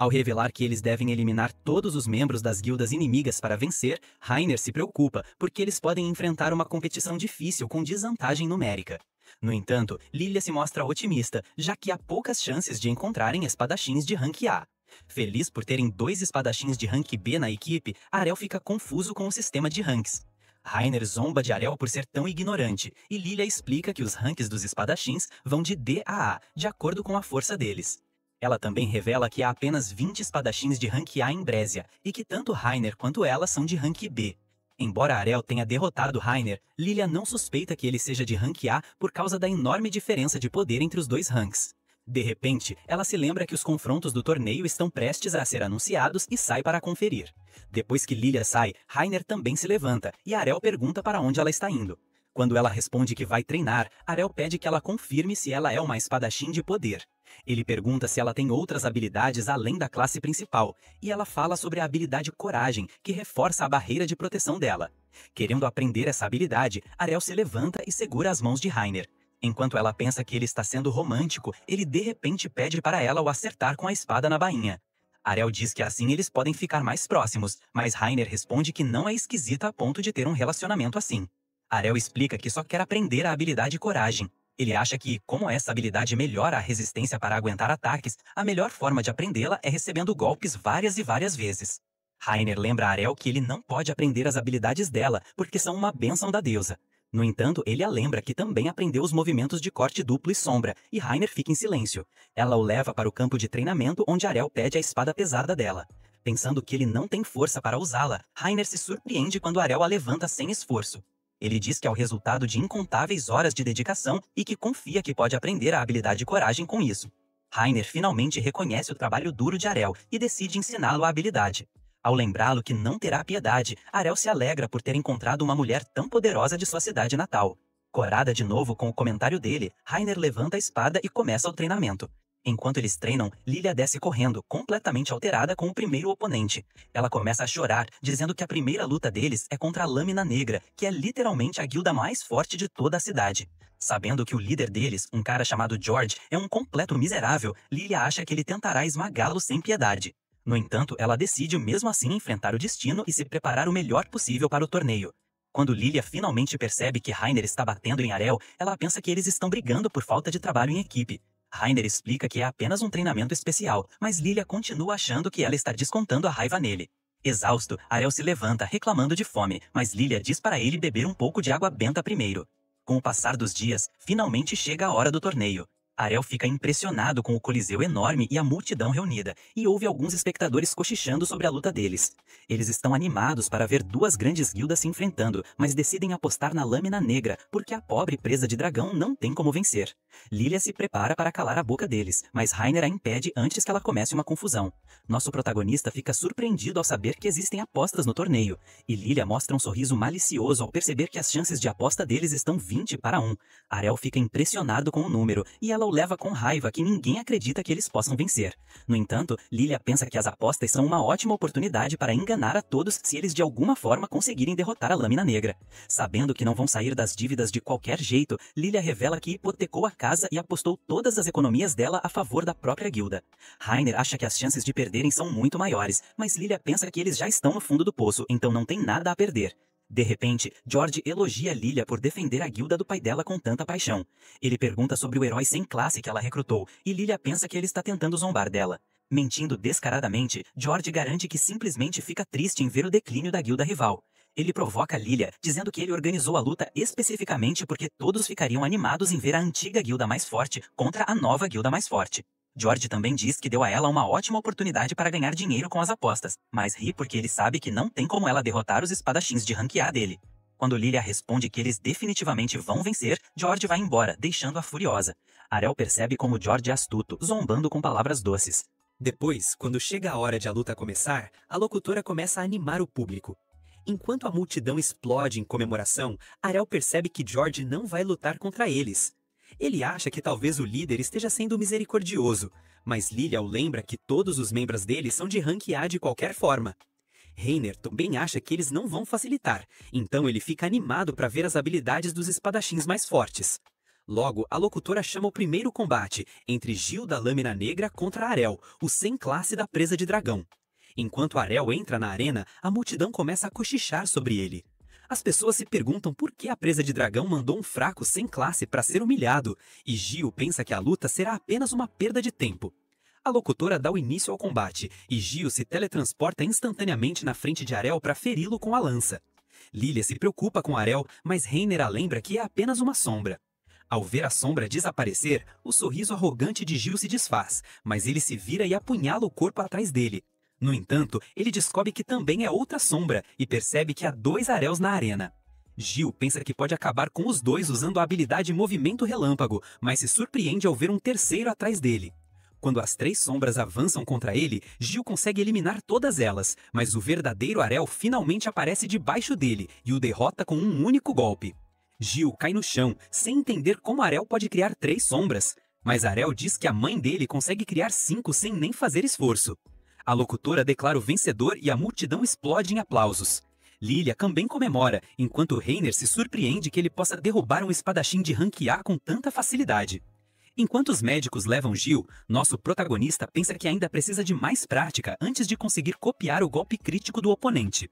Ao revelar que eles devem eliminar todos os membros das guildas inimigas para vencer, Rainer se preocupa porque eles podem enfrentar uma competição difícil com desvantagem numérica. No entanto, Lilia se mostra otimista, já que há poucas chances de encontrarem espadachins de rank A. Feliz por terem 2 espadachins de rank B na equipe, Arel fica confuso com o sistema de ranks. Rainer zomba de Arel por ser tão ignorante, e Lilia explica que os ranks dos espadachins vão de D a A, de acordo com a força deles. Ela também revela que há apenas 20 espadachins de rank A em Brésia, e que tanto Rainer quanto ela são de rank B. Embora Arel tenha derrotado Rainer, Lilia não suspeita que ele seja de rank A por causa da enorme diferença de poder entre os 2 ranks. De repente, ela se lembra que os confrontos do torneio estão prestes a ser anunciados e sai para conferir. Depois que Lilia sai, Rainer também se levanta, e Arel pergunta para onde ela está indo. Quando ela responde que vai treinar, Arel pede que ela confirme se ela é uma espadachim de poder. Ele pergunta se ela tem outras habilidades além da classe principal, e ela fala sobre a habilidade Coragem, que reforça a barreira de proteção dela. Querendo aprender essa habilidade, Arel se levanta e segura as mãos de Rainer. Enquanto ela pensa que ele está sendo romântico, ele de repente pede para ela o acertar com a espada na bainha. Arel diz que assim eles podem ficar mais próximos, mas Rainer responde que não é esquisita a ponto de ter um relacionamento assim. Arel explica que só quer aprender a habilidade Coragem. Ele acha que, como essa habilidade melhora a resistência para aguentar ataques, a melhor forma de aprendê-la é recebendo golpes várias e várias vezes. Rainer lembra a Arel que ele não pode aprender as habilidades dela, porque são uma bênção da deusa. No entanto, ele a lembra que também aprendeu os movimentos de corte duplo e sombra, e Rainer fica em silêncio. Ela o leva para o campo de treinamento onde Arel pede a espada pesada dela. Pensando que ele não tem força para usá-la, Rainer se surpreende quando Arel a levanta sem esforço. Ele diz que é o resultado de incontáveis horas de dedicação e que confia que pode aprender a habilidade Coragem com isso. Rainer finalmente reconhece o trabalho duro de Arel e decide ensiná-lo a habilidade. Ao lembrá-lo que não terá piedade, Arel se alegra por ter encontrado uma mulher tão poderosa de sua cidade natal. Corada de novo com o comentário dele, Rainer levanta a espada e começa o treinamento. Enquanto eles treinam, Lilia desce correndo, completamente alterada com o primeiro oponente. Ela começa a chorar, dizendo que a primeira luta deles é contra a Lâmina Negra, que é literalmente a guilda mais forte de toda a cidade. Sabendo que o líder deles, um cara chamado George, é um completo miserável, Lilia acha que ele tentará esmagá-lo sem piedade. No entanto, ela decide mesmo assim enfrentar o destino e se preparar o melhor possível para o torneio. Quando Lilia finalmente percebe que Rainer está batendo em Arel, ela pensa que eles estão brigando por falta de trabalho em equipe. Rainer explica que é apenas um treinamento especial, mas Lilia continua achando que ela está descontando a raiva nele. Exausto, Arel se levanta reclamando de fome, mas Lilia diz para ele beber um pouco de água benta primeiro. Com o passar dos dias, finalmente chega a hora do torneio. Arel fica impressionado com o coliseu enorme e a multidão reunida, e ouve alguns espectadores cochichando sobre a luta deles. Eles estão animados para ver 2 grandes guildas se enfrentando, mas decidem apostar na Lâmina Negra, porque a pobre presa de dragão não tem como vencer. Lilia se prepara para calar a boca deles, mas Rainer a impede antes que ela comece uma confusão. Nosso protagonista fica surpreendido ao saber que existem apostas no torneio, e Lilia mostra um sorriso malicioso ao perceber que as chances de aposta deles estão 20-1. Arel fica impressionado com o número, e ela o leva com raiva que ninguém acredita que eles possam vencer. No entanto, Lilia pensa que as apostas são uma ótima oportunidade para enganar a todos se eles de alguma forma conseguirem derrotar a Lâmina Negra. Sabendo que não vão sair das dívidas de qualquer jeito, Lilia revela que hipotecou a casa e apostou todas as economias dela a favor da própria guilda. Rainer acha que as chances de perderem são muito maiores, mas Lilia pensa que eles já estão no fundo do poço, então não tem nada a perder. De repente, George elogia Lilia por defender a guilda do pai dela com tanta paixão. Ele pergunta sobre o herói sem classe que ela recrutou, e Lilia pensa que ele está tentando zombar dela. Mentindo descaradamente, George garante que simplesmente fica triste em ver o declínio da guilda rival. Ele provoca Lilia, dizendo que ele organizou a luta especificamente porque todos ficariam animados em ver a antiga guilda mais forte contra a nova guilda mais forte. George também diz que deu a ela uma ótima oportunidade para ganhar dinheiro com as apostas, mas ri porque ele sabe que não tem como ela derrotar os espadachins de rank A dele. Quando Lilia responde que eles definitivamente vão vencer, George vai embora, deixando-a furiosa. Arel percebe como George é astuto, zombando com palavras doces. Depois, quando chega a hora de a luta começar, a locutora começa a animar o público. Enquanto a multidão explode em comemoração, Arel percebe que George não vai lutar contra eles. Ele acha que talvez o líder esteja sendo misericordioso, mas Lilia o lembra que todos os membros dele são de rank A de qualquer forma. Rainer também acha que eles não vão facilitar, então ele fica animado para ver as habilidades dos espadachins mais fortes. Logo, a locutora chama o primeiro combate entre Gil da Lâmina Negra contra Arel, o sem classe da presa de dragão. Enquanto Arel entra na arena, a multidão começa a cochichar sobre ele. As pessoas se perguntam por que a presa de dragão mandou um fraco sem classe para ser humilhado, e Gil pensa que a luta será apenas uma perda de tempo. A locutora dá o início ao combate, e Gil se teletransporta instantaneamente na frente de Arel para feri-lo com a lança. Lilia se preocupa com Arel, mas Reiner a lembra que é apenas uma sombra. Ao ver a sombra desaparecer, o sorriso arrogante de Gil se desfaz, mas ele se vira e apunhala o corpo atrás dele. No entanto, ele descobre que também é outra sombra e percebe que há 2 Arels na arena. Gil pensa que pode acabar com os dois usando a habilidade Movimento Relâmpago, mas se surpreende ao ver um terceiro atrás dele. Quando as 3 sombras avançam contra ele, Gil consegue eliminar todas elas, mas o verdadeiro Arel finalmente aparece debaixo dele e o derrota com um único golpe. Gil cai no chão, sem entender como Arel pode criar 3 sombras, mas Arel diz que a mãe dele consegue criar 5 sem nem fazer esforço. A locutora declara o vencedor e a multidão explode em aplausos. Lilia também comemora, enquanto Reiner se surpreende que ele possa derrubar um espadachim de rank A com tanta facilidade. Enquanto os médicos levam Gil, nosso protagonista pensa que ainda precisa de mais prática antes de conseguir copiar o golpe crítico do oponente.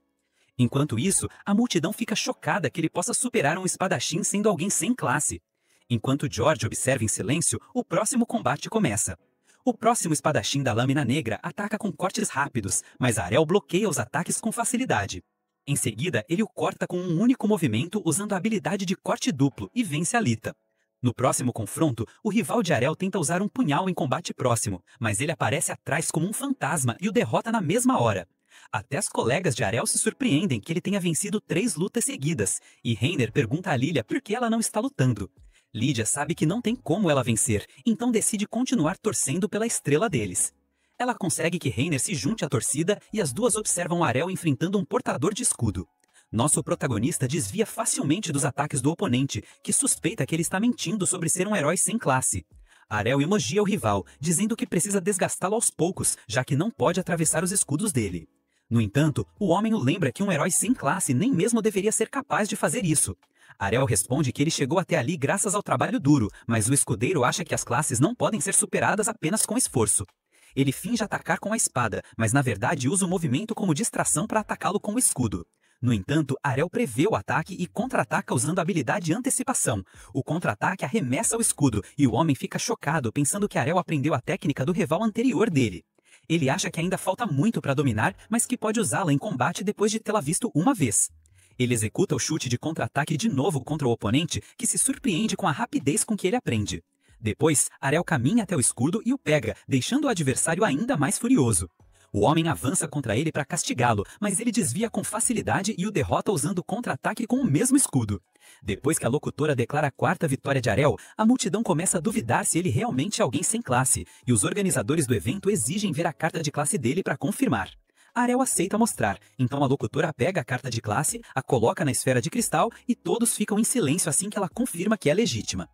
Enquanto isso, a multidão fica chocada que ele possa superar um espadachim sendo alguém sem classe. Enquanto George observa em silêncio, o próximo combate começa. O próximo espadachim da Lâmina Negra ataca com cortes rápidos, mas Arel bloqueia os ataques com facilidade. Em seguida, ele o corta com um único movimento usando a habilidade de corte duplo e vence a Lita. No próximo confronto, o rival de Arel tenta usar um punhal em combate próximo, mas ele aparece atrás como um fantasma e o derrota na mesma hora. Até as colegas de Arel se surpreendem que ele tenha vencido 3 lutas seguidas, e Reiner pergunta a Lilia por que ela não está lutando. Lidia sabe que não tem como ela vencer, então decide continuar torcendo pela estrela deles. Ela consegue que Reiner se junte à torcida e as duas observam Arel enfrentando um portador de escudo. Nosso protagonista desvia facilmente dos ataques do oponente, que suspeita que ele está mentindo sobre ser um herói sem classe. Arel elogia o rival, dizendo que precisa desgastá-lo aos poucos, já que não pode atravessar os escudos dele. No entanto, o homem o lembra que um herói sem classe nem mesmo deveria ser capaz de fazer isso. Arel responde que ele chegou até ali graças ao trabalho duro, mas o escudeiro acha que as classes não podem ser superadas apenas com esforço. Ele finge atacar com a espada, mas na verdade usa o movimento como distração para atacá-lo com o escudo. No entanto, Arel prevê o ataque e contra-ataca usando a habilidade Antecipação. O contra-ataque arremessa o escudo e o homem fica chocado pensando que Arel aprendeu a técnica do rival anterior dele. Ele acha que ainda falta muito para dominar, mas que pode usá-la em combate depois de tê-la visto uma vez. Ele executa o chute de contra-ataque de novo contra o oponente, que se surpreende com a rapidez com que ele aprende. Depois, Arel caminha até o escudo e o pega, deixando o adversário ainda mais furioso. O homem avança contra ele para castigá-lo, mas ele desvia com facilidade e o derrota usando o contra-ataque com o mesmo escudo. Depois que a locutora declara a 4ª vitória de Arel, a multidão começa a duvidar se ele realmente é alguém sem classe, e os organizadores do evento exigem ver a carta de classe dele para confirmar. Arel aceita mostrar, então a locutora pega a carta de classe, a coloca na esfera de cristal e todos ficam em silêncio assim que ela confirma que é legítima.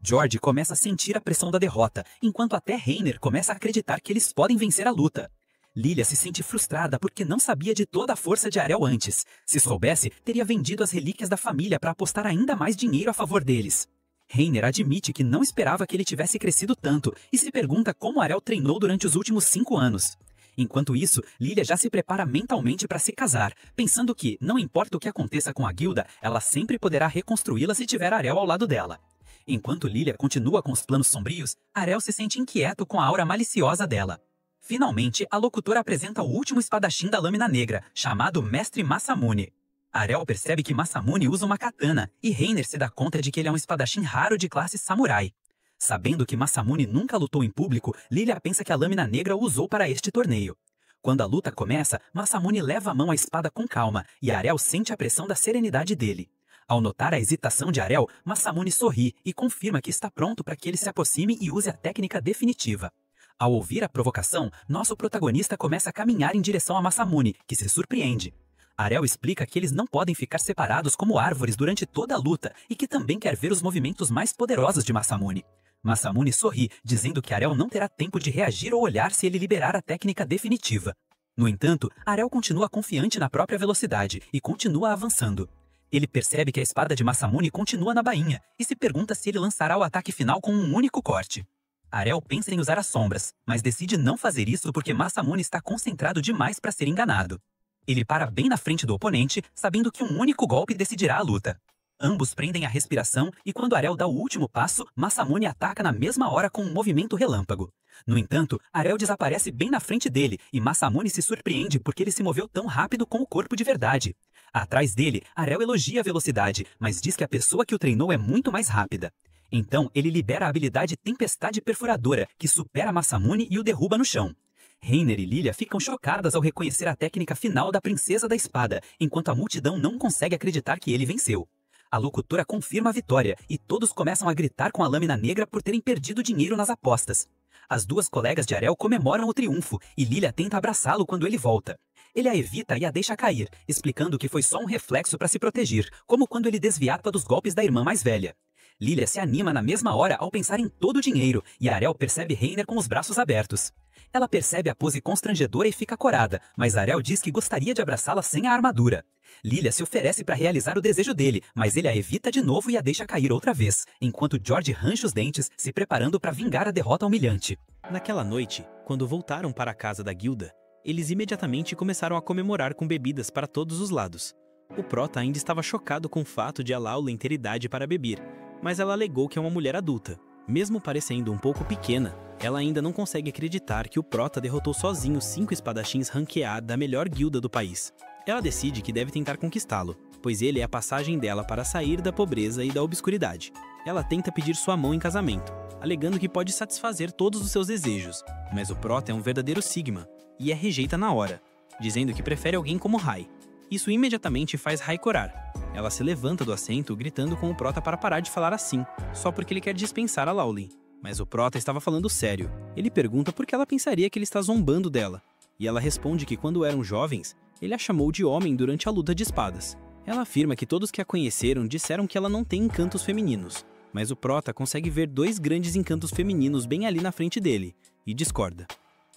George começa a sentir a pressão da derrota, enquanto até Reiner começa a acreditar que eles podem vencer a luta. Lilia se sente frustrada porque não sabia de toda a força de Arel antes. Se soubesse, teria vendido as relíquias da família para apostar ainda mais dinheiro a favor deles. Reiner admite que não esperava que ele tivesse crescido tanto e se pergunta como Arel treinou durante os últimos 5 anos. Enquanto isso, Lilia já se prepara mentalmente para se casar, pensando que, não importa o que aconteça com a guilda, ela sempre poderá reconstruí-la se tiver Arel ao lado dela. Enquanto Lilia continua com os planos sombrios, Arel se sente inquieto com a aura maliciosa dela. Finalmente, a locutora apresenta o último espadachim da Lâmina Negra, chamado Mestre Masamune. Arel percebe que Masamune usa uma katana, e Reiner se dá conta de que ele é um espadachim raro de classe samurai. Sabendo que Masamune nunca lutou em público, Lilia pensa que a Lâmina Negra o usou para este torneio. Quando a luta começa, Masamune leva a mão à espada com calma, e Arel sente a pressão da serenidade dele. Ao notar a hesitação de Arel, Masamune sorri e confirma que está pronto para que ele se aproxime e use a técnica definitiva. Ao ouvir a provocação, nosso protagonista começa a caminhar em direção a Masamune, que se surpreende. Arel explica que eles não podem ficar separados como árvores durante toda a luta e que também quer ver os movimentos mais poderosos de Masamune. Masamune sorri, dizendo que Arel não terá tempo de reagir ou olhar se ele liberar a técnica definitiva. No entanto, Arel continua confiante na própria velocidade e continua avançando. Ele percebe que a espada de Masamune continua na bainha e se pergunta se ele lançará o ataque final com um único corte. Arel pensa em usar as sombras, mas decide não fazer isso porque Masamune está concentrado demais para ser enganado. Ele para bem na frente do oponente, sabendo que um único golpe decidirá a luta. Ambos prendem a respiração e quando Arel dá o último passo, Masamune ataca na mesma hora com um movimento relâmpago. No entanto, Arel desaparece bem na frente dele e Masamune se surpreende porque ele se moveu tão rápido com o corpo de verdade. Atrás dele, Arel elogia a velocidade, mas diz que a pessoa que o treinou é muito mais rápida. Então, ele libera a habilidade Tempestade Perfuradora, que supera Masamune e o derruba no chão. Reiner e Lilia ficam chocadas ao reconhecer a técnica final da Princesa da Espada, enquanto a multidão não consegue acreditar que ele venceu. A locutora confirma a vitória e todos começam a gritar com a Lâmina Negra por terem perdido dinheiro nas apostas. As duas colegas de Arel comemoram o triunfo e Lilia tenta abraçá-lo quando ele volta. Ele a evita e a deixa cair, explicando que foi só um reflexo para se proteger, como quando ele desviava dos golpes da irmã mais velha. Lilia se anima na mesma hora ao pensar em todo o dinheiro e Arel percebe Reiner com os braços abertos. Ela percebe a pose constrangedora e fica corada, mas Arel diz que gostaria de abraçá-la sem a armadura. Lilia se oferece para realizar o desejo dele, mas ele a evita de novo e a deixa cair outra vez, enquanto George rancha os dentes, se preparando para vingar a derrota humilhante. Naquela noite, quando voltaram para a casa da guilda, eles imediatamente começaram a comemorar com bebidas para todos os lados. O Prota ainda estava chocado com o fato de a Laulen ter idade para beber, mas ela alegou que é uma mulher adulta. Mesmo parecendo um pouco pequena, ela ainda não consegue acreditar que o Prota derrotou sozinho 5 espadachins ranqueados da melhor guilda do país. Ela decide que deve tentar conquistá-lo, pois ele é a passagem dela para sair da pobreza e da obscuridade. Ela tenta pedir sua mão em casamento, alegando que pode satisfazer todos os seus desejos, mas o Prota é um verdadeiro Sigma, e a rejeita na hora, dizendo que prefere alguém como Rai. Isso imediatamente faz Rai corar. Ela se levanta do assento, gritando com o Prota para parar de falar assim, só porque ele quer dispensar a Laulen. Mas o Prota estava falando sério. Ele pergunta por que ela pensaria que ele está zombando dela, e ela responde que quando eram jovens, ele a chamou de homem durante a luta de espadas. Ela afirma que todos que a conheceram disseram que ela não tem encantos femininos, mas o Prota consegue ver 2 grandes encantos femininos bem ali na frente dele, e discorda.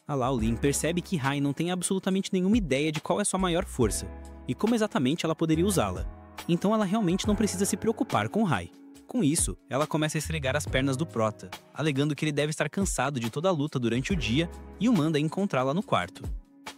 A Laulen percebe que Rai não tem absolutamente nenhuma ideia de qual é sua maior força, e como exatamente ela poderia usá-la. Então ela realmente não precisa se preocupar com Rai. Com isso, ela começa a esfregar as pernas do Prota, alegando que ele deve estar cansado de toda a luta durante o dia e o manda encontrá-la no quarto.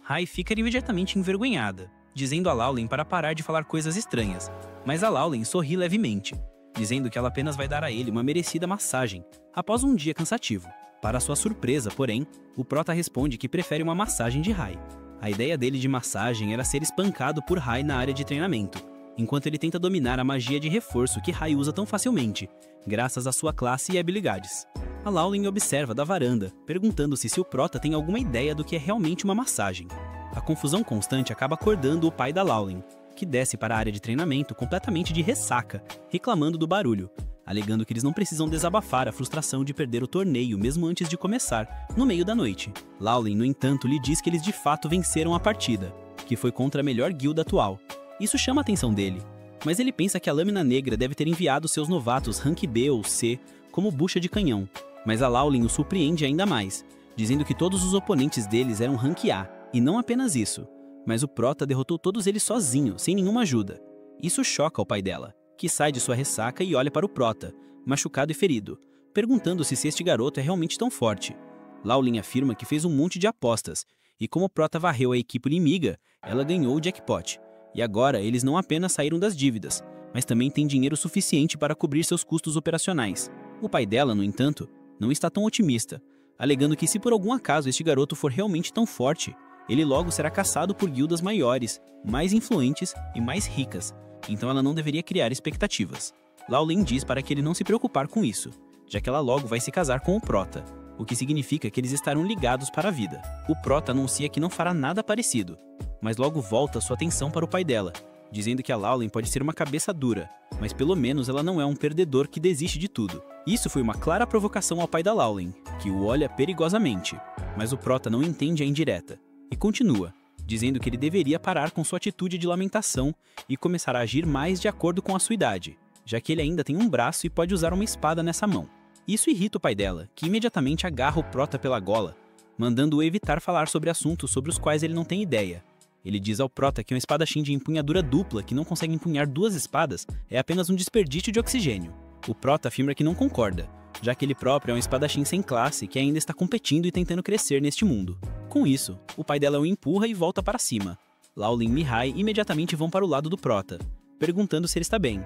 Rai fica imediatamente envergonhada, dizendo a Laulen para parar de falar coisas estranhas, mas a Laulen sorri levemente, dizendo que ela apenas vai dar a ele uma merecida massagem, após um dia cansativo. Para sua surpresa, porém, o Prota responde que prefere uma massagem de Rai. A ideia dele de massagem era ser espancado por Rai na área de treinamento, enquanto ele tenta dominar a magia de reforço que Rai usa tão facilmente, graças à sua classe e habilidades. A Laulen observa da varanda, perguntando-se se o Prota tem alguma ideia do que é realmente uma massagem. A confusão constante acaba acordando o pai da Laulen, que desce para a área de treinamento completamente de ressaca, reclamando do barulho, alegando que eles não precisam desabafar a frustração de perder o torneio mesmo antes de começar, no meio da noite. Laulen, no entanto, lhe diz que eles de fato venceram a partida, que foi contra a melhor guilda atual. Isso chama a atenção dele, mas ele pensa que a Lâmina Negra deve ter enviado seus novatos Rank B ou C como bucha de canhão, mas a Laulen o surpreende ainda mais, dizendo que todos os oponentes deles eram Rank A, e não apenas isso, mas o Prota derrotou todos eles sozinho, sem nenhuma ajuda. Isso choca o pai dela, que sai de sua ressaca e olha para o Prota, machucado e ferido, perguntando-se se este garoto é realmente tão forte. Laulen afirma que fez um monte de apostas, e como o Prota varreu a equipe inimiga, ela ganhou o jackpot. E agora eles não apenas saíram das dívidas, mas também têm dinheiro suficiente para cobrir seus custos operacionais. O pai dela, no entanto, não está tão otimista, alegando que se por algum acaso este garoto for realmente tão forte, ele logo será caçado por guildas maiores, mais influentes e mais ricas, então ela não deveria criar expectativas. Laulen diz para que ele não se preocupar com isso, já que ela logo vai se casar com o Prota, o que significa que eles estarão ligados para a vida. O Prota anuncia que não fará nada parecido, mas logo volta sua atenção para o pai dela, dizendo que a Laulen pode ser uma cabeça dura, mas pelo menos ela não é um perdedor que desiste de tudo. Isso foi uma clara provocação ao pai da Laulen, que o olha perigosamente, mas o Prota não entende a indireta, e continua, dizendo que ele deveria parar com sua atitude de lamentação e começar a agir mais de acordo com a sua idade, já que ele ainda tem um braço e pode usar uma espada nessa mão. Isso irrita o pai dela, que imediatamente agarra o Prota pela gola, mandando-o evitar falar sobre assuntos sobre os quais ele não tem ideia. Ele diz ao Prota que um espadachim de empunhadura dupla que não consegue empunhar 2 espadas é apenas um desperdício de oxigênio. O Prota afirma que não concorda, já que ele próprio é um espadachim sem classe que ainda está competindo e tentando crescer neste mundo. Com isso, o pai dela o empurra e volta para cima. Laolin e Mihai imediatamente vão para o lado do Prota, perguntando se ele está bem.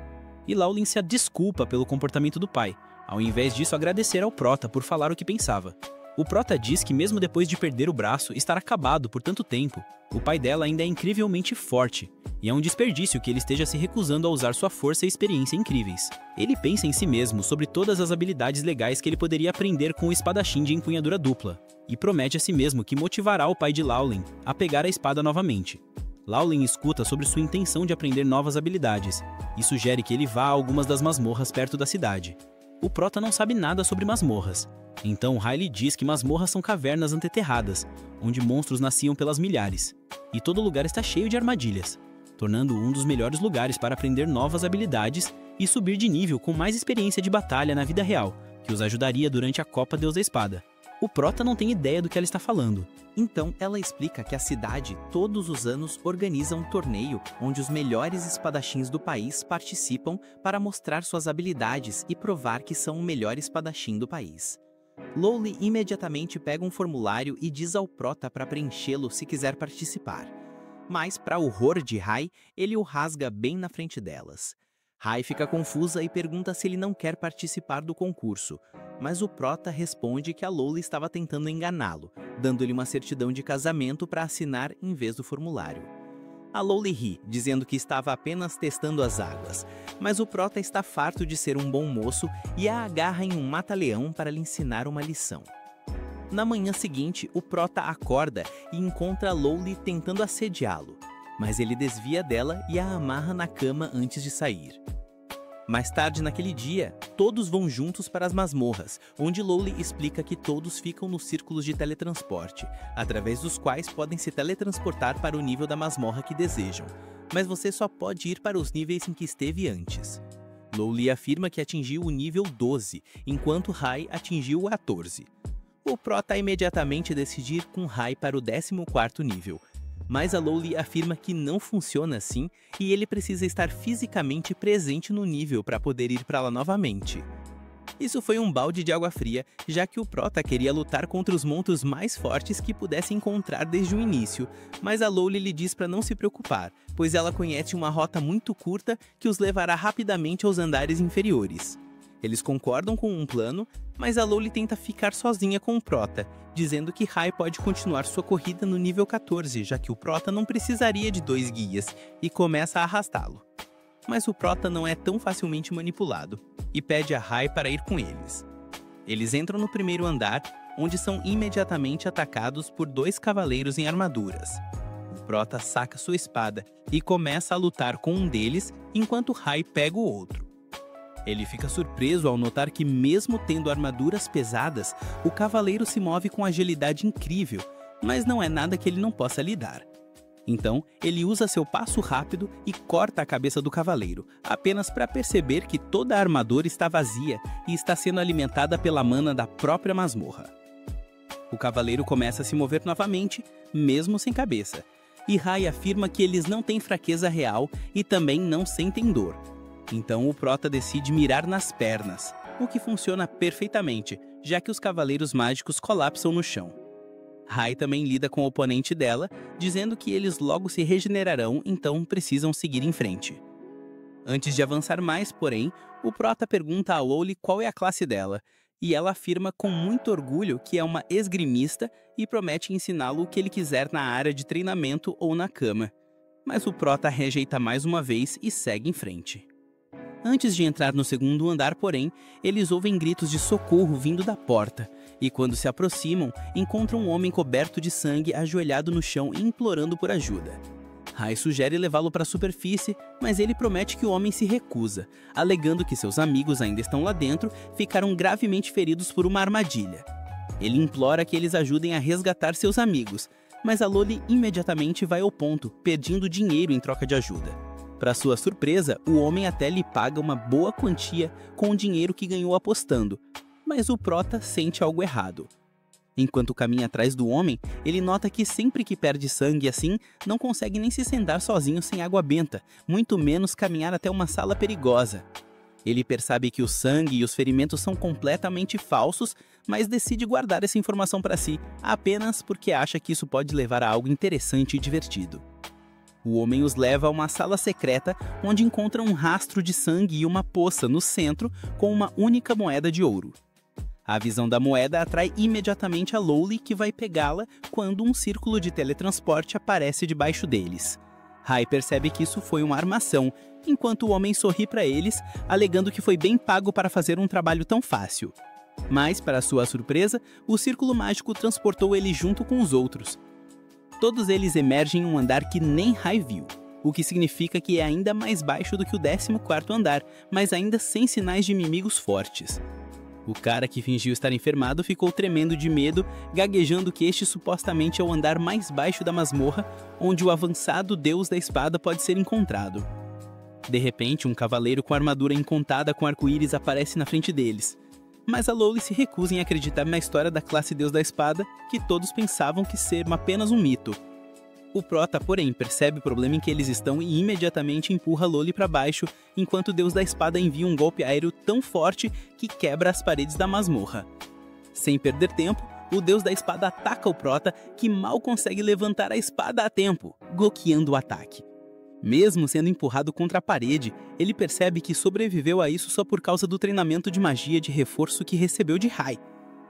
E Laolin se desculpa pelo comportamento do pai, ao invés disso agradecer ao Prota por falar o que pensava. O Prota diz que mesmo depois de perder o braço e estar acabado por tanto tempo, o pai dela ainda é incrivelmente forte, e é um desperdício que ele esteja se recusando a usar sua força e experiência incríveis. Ele pensa em si mesmo sobre todas as habilidades legais que ele poderia aprender com o espadachim de empunhadura dupla, e promete a si mesmo que motivará o pai de Laolin a pegar a espada novamente. Laolin escuta sobre sua intenção de aprender novas habilidades, e sugere que ele vá a algumas das masmorras perto da cidade. O Prota não sabe nada sobre masmorras, então Riley diz que masmorras são cavernas anteterradas, onde monstros nasciam pelas milhares, e todo lugar está cheio de armadilhas, tornando um dos melhores lugares para aprender novas habilidades e subir de nível com mais experiência de batalha na vida real, que os ajudaria durante a Copa Deus da Espada. O Prota não tem ideia do que ela está falando. Então ela explica que a cidade todos os anos organiza um torneio onde os melhores espadachins do país participam para mostrar suas habilidades e provar que são o melhor espadachim do país. Lowly imediatamente pega um formulário e diz ao Prota para preenchê-lo se quiser participar. Mas, para o horror de Rai, ele o rasga bem na frente delas. Rai fica confusa e pergunta se ele não quer participar do concurso, mas o Prota responde que a Lowly estava tentando enganá-lo, dando-lhe uma certidão de casamento para assinar em vez do formulário. A Lowly ri, dizendo que estava apenas testando as águas, mas o Prota está farto de ser um bom moço e a agarra em um mata-leão para lhe ensinar uma lição. Na manhã seguinte, o Prota acorda e encontra a Lowly tentando assediá-lo, mas ele desvia dela e a amarra na cama antes de sair. Mais tarde naquele dia, todos vão juntos para as masmorras, onde Lowly explica que todos ficam nos círculos de teletransporte, através dos quais podem se teletransportar para o nível da masmorra que desejam, mas você só pode ir para os níveis em que esteve antes. Lowly afirma que atingiu o nível 12, enquanto Rai atingiu o 14. O Prota imediatamente decide ir com Rai para o 14º nível, mas a Lowly afirma que não funciona assim e ele precisa estar fisicamente presente no nível para poder ir para lá novamente. Isso foi um balde de água fria, já que o Prota queria lutar contra os monstros mais fortes que pudesse encontrar desde o início, mas a Lowly lhe diz para não se preocupar, pois ela conhece uma rota muito curta que os levará rapidamente aos andares inferiores. Eles concordam com um plano, mas a Lowly tenta ficar sozinha com o Prota, dizendo que Rai pode continuar sua corrida no nível 14, já que o Prota não precisaria de 2 guias, e começa a arrastá-lo. Mas o Prota não é tão facilmente manipulado, e pede a Rai para ir com eles. Eles entram no primeiro andar, onde são imediatamente atacados por 2 cavaleiros em armaduras. O Prota saca sua espada e começa a lutar com um deles, enquanto Rai pega o outro. Ele fica surpreso ao notar que, mesmo tendo armaduras pesadas, o cavaleiro se move com agilidade incrível, mas não é nada que ele não possa lidar. Então, ele usa seu passo rápido e corta a cabeça do cavaleiro, apenas para perceber que toda a armadura está vazia e está sendo alimentada pela mana da própria masmorra. O cavaleiro começa a se mover novamente, mesmo sem cabeça, e Rai afirma que eles não têm fraqueza real e também não sentem dor. Então o Prota decide mirar nas pernas, o que funciona perfeitamente, já que os cavaleiros mágicos colapsam no chão. Rai também lida com o oponente dela, dizendo que eles logo se regenerarão, então precisam seguir em frente. Antes de avançar mais, porém, o Prota pergunta a Lowly qual é a classe dela, e ela afirma com muito orgulho que é uma esgrimista e promete ensiná-lo o que ele quiser na área de treinamento ou na cama. Mas o Prota rejeita mais uma vez e segue em frente. Antes de entrar no segundo andar, porém, eles ouvem gritos de socorro vindo da porta, e quando se aproximam, encontram um homem coberto de sangue ajoelhado no chão implorando por ajuda. Rai sugere levá-lo para a superfície, mas ele promete que o homem se recusa, alegando que seus amigos ainda estão lá dentro, ficaram gravemente feridos por uma armadilha. Ele implora que eles ajudem a resgatar seus amigos, mas a Lowly imediatamente vai ao ponto, pedindo dinheiro em troca de ajuda. Para sua surpresa, o homem até lhe paga uma boa quantia com o dinheiro que ganhou apostando, mas o Prota sente algo errado. Enquanto caminha atrás do homem, ele nota que sempre que perde sangue assim, não consegue nem se sentar sozinho sem água benta, muito menos caminhar até uma sala perigosa. Ele percebe que o sangue e os ferimentos são completamente falsos, mas decide guardar essa informação para si, apenas porque acha que isso pode levar a algo interessante e divertido. O homem os leva a uma sala secreta, onde encontra um rastro de sangue e uma poça no centro com uma única moeda de ouro. A visão da moeda atrai imediatamente a Lowly, que vai pegá-la quando um círculo de teletransporte aparece debaixo deles. Rai percebe que isso foi uma armação, enquanto o homem sorri para eles, alegando que foi bem pago para fazer um trabalho tão fácil. Mas, para sua surpresa, o círculo mágico transportou ele junto com os outros. Todos eles emergem em um andar que nem Rai viu, o que significa que é ainda mais baixo do que o 14º andar, mas ainda sem sinais de inimigos fortes. O cara que fingiu estar enfermado ficou tremendo de medo, gaguejando que este supostamente é o andar mais baixo da masmorra, onde o avançado deus da espada pode ser encontrado. De repente, um cavaleiro com armadura encontada com arco-íris aparece na frente deles. Mas a Lowly se recusa em acreditar na história da classe deus da espada, que todos pensavam que ser apenas um mito. O Prota, porém, percebe o problema em que eles estão e imediatamente empurra Lowly para baixo, enquanto o deus da espada envia um golpe aéreo tão forte que quebra as paredes da masmorra. Sem perder tempo, o deus da espada ataca o Prota, que mal consegue levantar a espada a tempo, bloqueando o ataque. Mesmo sendo empurrado contra a parede, ele percebe que sobreviveu a isso só por causa do treinamento de magia de reforço que recebeu de Rai.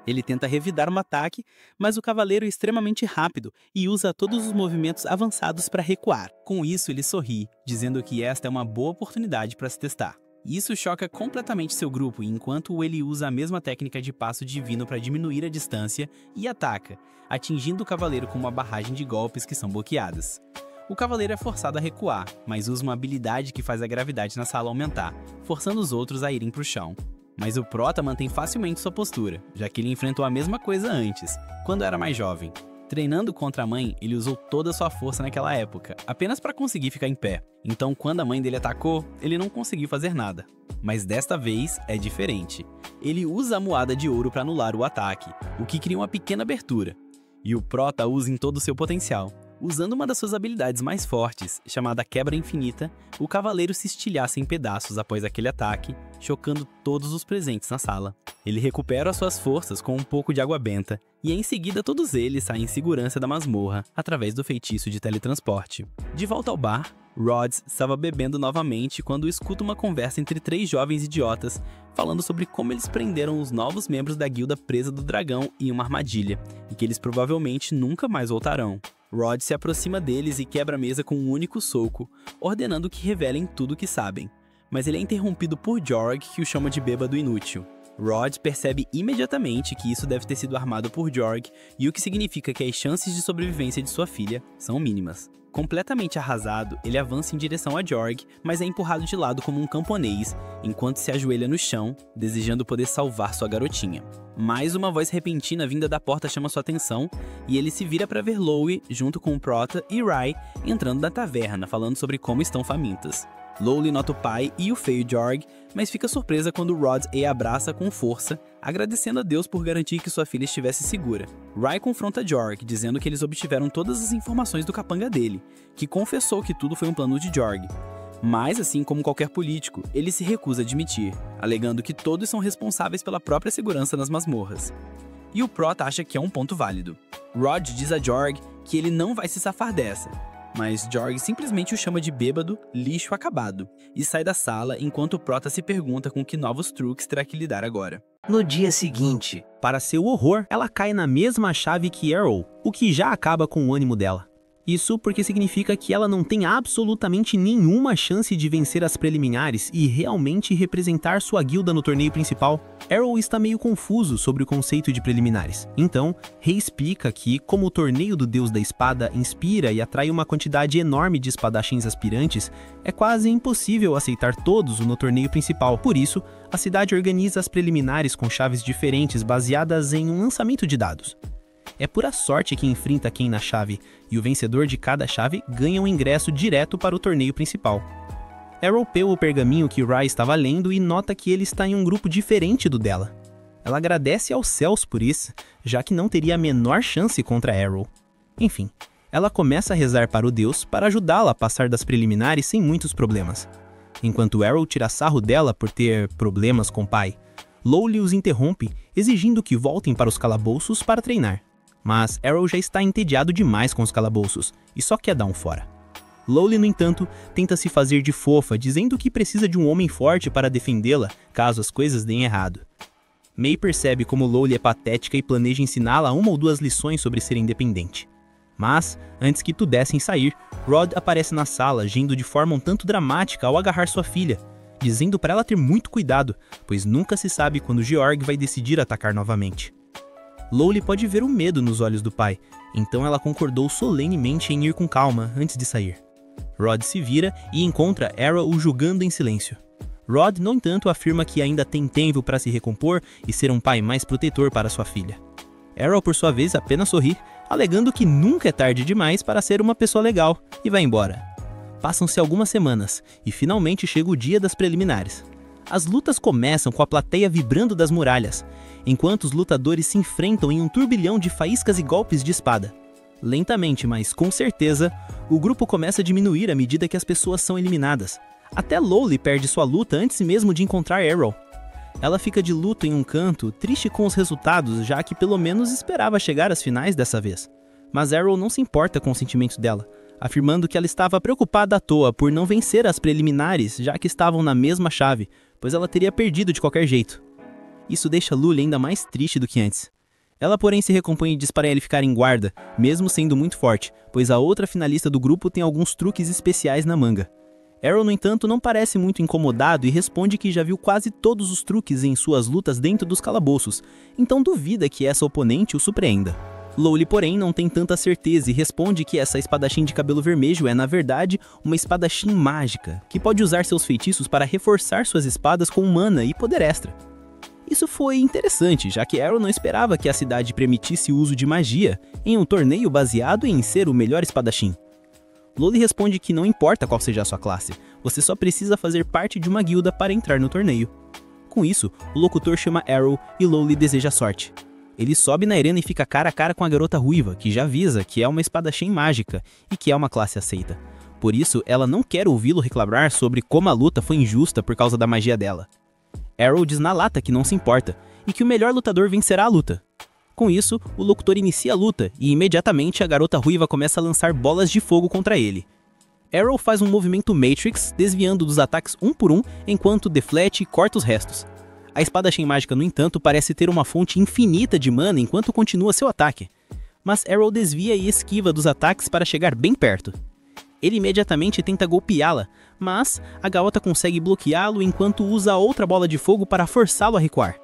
Ele tenta revidar um ataque, mas o cavaleiro é extremamente rápido e usa todos os movimentos avançados para recuar. Com isso, ele sorri, dizendo que esta é uma boa oportunidade para se testar. Isso choca completamente seu grupo, enquanto ele usa a mesma técnica de passo divino para diminuir a distância e ataca, atingindo o cavaleiro com uma barragem de golpes que são bloqueadas. O cavaleiro é forçado a recuar, mas usa uma habilidade que faz a gravidade na sala aumentar, forçando os outros a irem para o chão. Mas o Prota mantém facilmente sua postura, já que ele enfrentou a mesma coisa antes, quando era mais jovem. Treinando contra a mãe, ele usou toda a sua força naquela época, apenas para conseguir ficar em pé. Então, quando a mãe dele atacou, ele não conseguiu fazer nada. Mas desta vez é diferente. Ele usa a moada de ouro para anular o ataque, o que cria uma pequena abertura. E o Prota usa em todo o seu potencial. Usando uma das suas habilidades mais fortes, chamada Quebra Infinita, o cavaleiro se estilhaça em pedaços após aquele ataque, chocando todos os presentes na sala. Ele recupera as suas forças com um pouco de água benta, e em seguida todos eles saem em segurança da masmorra, através do feitiço de teletransporte. De volta ao bar, Rhodes estava bebendo novamente quando escuta uma conversa entre 3 jovens idiotas, falando sobre como eles prenderam os novos membros da guilda presa do dragão em uma armadilha, e que eles provavelmente nunca mais voltarão. Rod se aproxima deles e quebra a mesa com um único soco, ordenando que revelem tudo o que sabem. Mas ele é interrompido por Jorg, que o chama de bêbado inútil. Rod percebe imediatamente que isso deve ter sido armado por Jorg, e o que significa que as chances de sobrevivência de sua filha são mínimas. Completamente arrasado, ele avança em direção a Jorg, mas é empurrado de lado como um camponês, enquanto se ajoelha no chão, desejando poder salvar sua garotinha. Mais uma voz repentina vinda da porta chama sua atenção, e ele se vira para ver Lowly, junto com Prota e Rai, entrando na taverna, falando sobre como estão famintas. Lowly nota o pai e o feio Jorg, mas fica surpresa quando Rod a abraça com força, agradecendo a Deus por garantir que sua filha estivesse segura. Rai confronta Jorg, dizendo que eles obtiveram todas as informações do capanga dele, que confessou que tudo foi um plano de Jorg. Mas, assim como qualquer político, ele se recusa a admitir, alegando que todos são responsáveis pela própria segurança nas masmorras. E o Prota acha que é um ponto válido. Rod diz a Jorg que ele não vai se safar dessa, mas Jorg simplesmente o chama de bêbado, lixo acabado, e sai da sala enquanto o Prota se pergunta com que novos truques terá que lidar agora. No dia seguinte, para seu horror, ela cai na mesma chave que Arrow, o que já acaba com o ânimo dela. Isso porque significa que ela não tem absolutamente nenhuma chance de vencer as preliminares e realmente representar sua guilda no torneio principal. Arrow está meio confuso sobre o conceito de preliminares. Então, reexplica que, como o torneio do Deus da Espada inspira e atrai uma quantidade enorme de espadachins aspirantes, é quase impossível aceitar todos no torneio principal. Por isso, a cidade organiza as preliminares com chaves diferentes baseadas em um lançamento de dados. É pura sorte que enfrenta quem na chave, e o vencedor de cada chave ganha um ingresso direto para o torneio principal. Arrow pega o pergaminho que Rai estava lendo e nota que ele está em um grupo diferente do dela. Ela agradece aos céus por isso, já que não teria a menor chance contra Arrow. Enfim, ela começa a rezar para o deus para ajudá-la a passar das preliminares sem muitos problemas. Enquanto Arrow tira sarro dela por ter problemas com o pai, Lowly os interrompe, exigindo que voltem para os calabouços para treinar. Mas Arrow já está entediado demais com os calabouços e só quer dar um fora. Lowly, no entanto, tenta se fazer de fofa, dizendo que precisa de um homem forte para defendê-la caso as coisas deem errado. May percebe como Lowly é patética e planeja ensiná-la 1 ou 2 lições sobre ser independente. Mas, antes que pudessem sair, Rod aparece na sala, agindo de forma um tanto dramática ao agarrar sua filha, dizendo para ela ter muito cuidado, pois nunca se sabe quando Georg vai decidir atacar novamente. Lowly pode ver o medo nos olhos do pai, então ela concordou solenemente em ir com calma antes de sair. Rod se vira e encontra Arrow o julgando em silêncio. Rod, no entanto, afirma que ainda tem tempo para se recompor e ser um pai mais protetor para sua filha. Arrow, por sua vez, apenas sorri, alegando que nunca é tarde demais para ser uma pessoa legal, e vai embora. Passam-se algumas semanas, e finalmente chega o dia das preliminares. As lutas começam com a plateia vibrando das muralhas, enquanto os lutadores se enfrentam em um turbilhão de faíscas e golpes de espada. Lentamente, mas com certeza, o grupo começa a diminuir à medida que as pessoas são eliminadas. Até Lowly perde sua luta antes mesmo de encontrar Arrow. Ela fica de luto em um canto, triste com os resultados, já que pelo menos esperava chegar às finais dessa vez. Mas Arrow não se importa com os sentimentos dela, afirmando que ela estava preocupada à toa por não vencer as preliminares, já que estavam na mesma chave, pois ela teria perdido de qualquer jeito. Isso deixa Lully ainda mais triste do que antes. Ela, porém, se recompõe e diz para ele ficar em guarda, mesmo sendo muito forte, pois a outra finalista do grupo tem alguns truques especiais na manga. Arrow, no entanto, não parece muito incomodado e responde que já viu quase todos os truques em suas lutas dentro dos calabouços, então duvida que essa oponente o surpreenda. Lowly, porém, não tem tanta certeza e responde que essa espadachim de cabelo vermelho é, na verdade, uma espadachim mágica, que pode usar seus feitiços para reforçar suas espadas com mana e poder extra. Isso foi interessante, já que Arrow não esperava que a cidade permitisse o uso de magia em um torneio baseado em ser o melhor espadachim. Lowly responde que não importa qual seja a sua classe, você só precisa fazer parte de uma guilda para entrar no torneio. Com isso, o locutor chama Arrow e Lowly deseja sorte. Ele sobe na arena e fica cara a cara com a garota ruiva, que já avisa que é uma espadachim mágica e que é uma classe aceita. Por isso, ela não quer ouvi-lo reclamar sobre como a luta foi injusta por causa da magia dela. Arrow diz na lata que não se importa, e que o melhor lutador vencerá a luta. Com isso, o locutor inicia a luta, e imediatamente a garota ruiva começa a lançar bolas de fogo contra ele. Arrow faz um movimento Matrix, desviando dos ataques um por um, enquanto deflete e corta os restos. A espadachim mágica, no entanto, parece ter uma fonte infinita de mana enquanto continua seu ataque. Mas Arrow desvia e esquiva dos ataques para chegar bem perto. Ele imediatamente tenta golpeá-la, mas a garota consegue bloqueá-lo enquanto usa a outra bola de fogo para forçá-lo a recuar.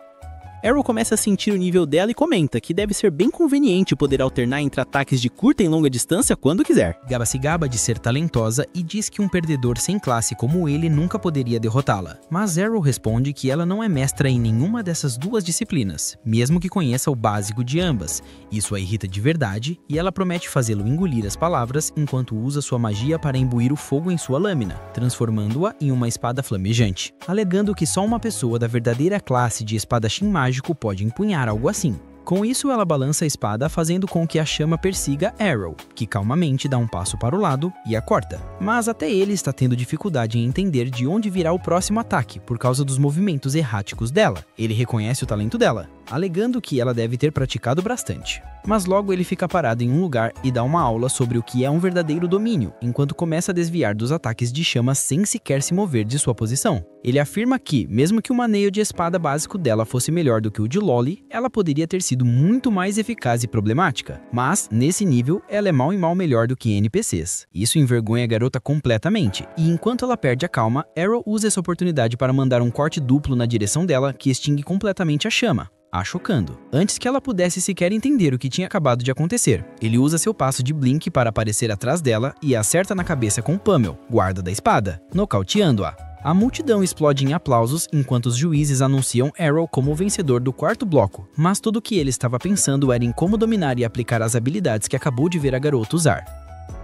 Arrow começa a sentir o nível dela e comenta que deve ser bem conveniente poder alternar entre ataques de curta e longa distância quando quiser. Gaba se gaba de ser talentosa e diz que um perdedor sem classe como ele nunca poderia derrotá-la. Mas Arrow responde que ela não é mestra em nenhuma dessas duas disciplinas, mesmo que conheça o básico de ambas. Isso a irrita de verdade e ela promete fazê-lo engolir as palavras enquanto usa sua magia para imbuir o fogo em sua lâmina, transformando-a em uma espada flamejante, alegando que só uma pessoa da verdadeira classe de espadachim mágico pode empunhar algo assim. Com isso, ela balança a espada, fazendo com que a chama persiga Arrow, que calmamente dá um passo para o lado e a corta. Mas até ele está tendo dificuldade em entender de onde virá o próximo ataque, por causa dos movimentos erráticos dela. Ele reconhece o talento dela, alegando que ela deve ter praticado bastante. Mas logo ele fica parado em um lugar e dá uma aula sobre o que é um verdadeiro domínio, enquanto começa a desviar dos ataques de chama sem sequer se mover de sua posição. Ele afirma que, mesmo que o maneio de espada básico dela fosse melhor do que o de Lowly, ela poderia ter sido muito mais eficaz e problemática. Mas, nesse nível, ela é mal e mal melhor do que NPCs. Isso envergonha a garota completamente, e enquanto ela perde a calma, Arrow usa essa oportunidade para mandar um corte duplo na direção dela que extingue completamente a chama, a chocando. Antes que ela pudesse sequer entender o que tinha acabado de acontecer, ele usa seu passo de Blink para aparecer atrás dela e a acerta na cabeça com Pummel, guarda da espada, nocauteando-a. A multidão explode em aplausos enquanto os juízes anunciam Arrow como o vencedor do quarto bloco, mas tudo o que ele estava pensando era em como dominar e aplicar as habilidades que acabou de ver a garota usar.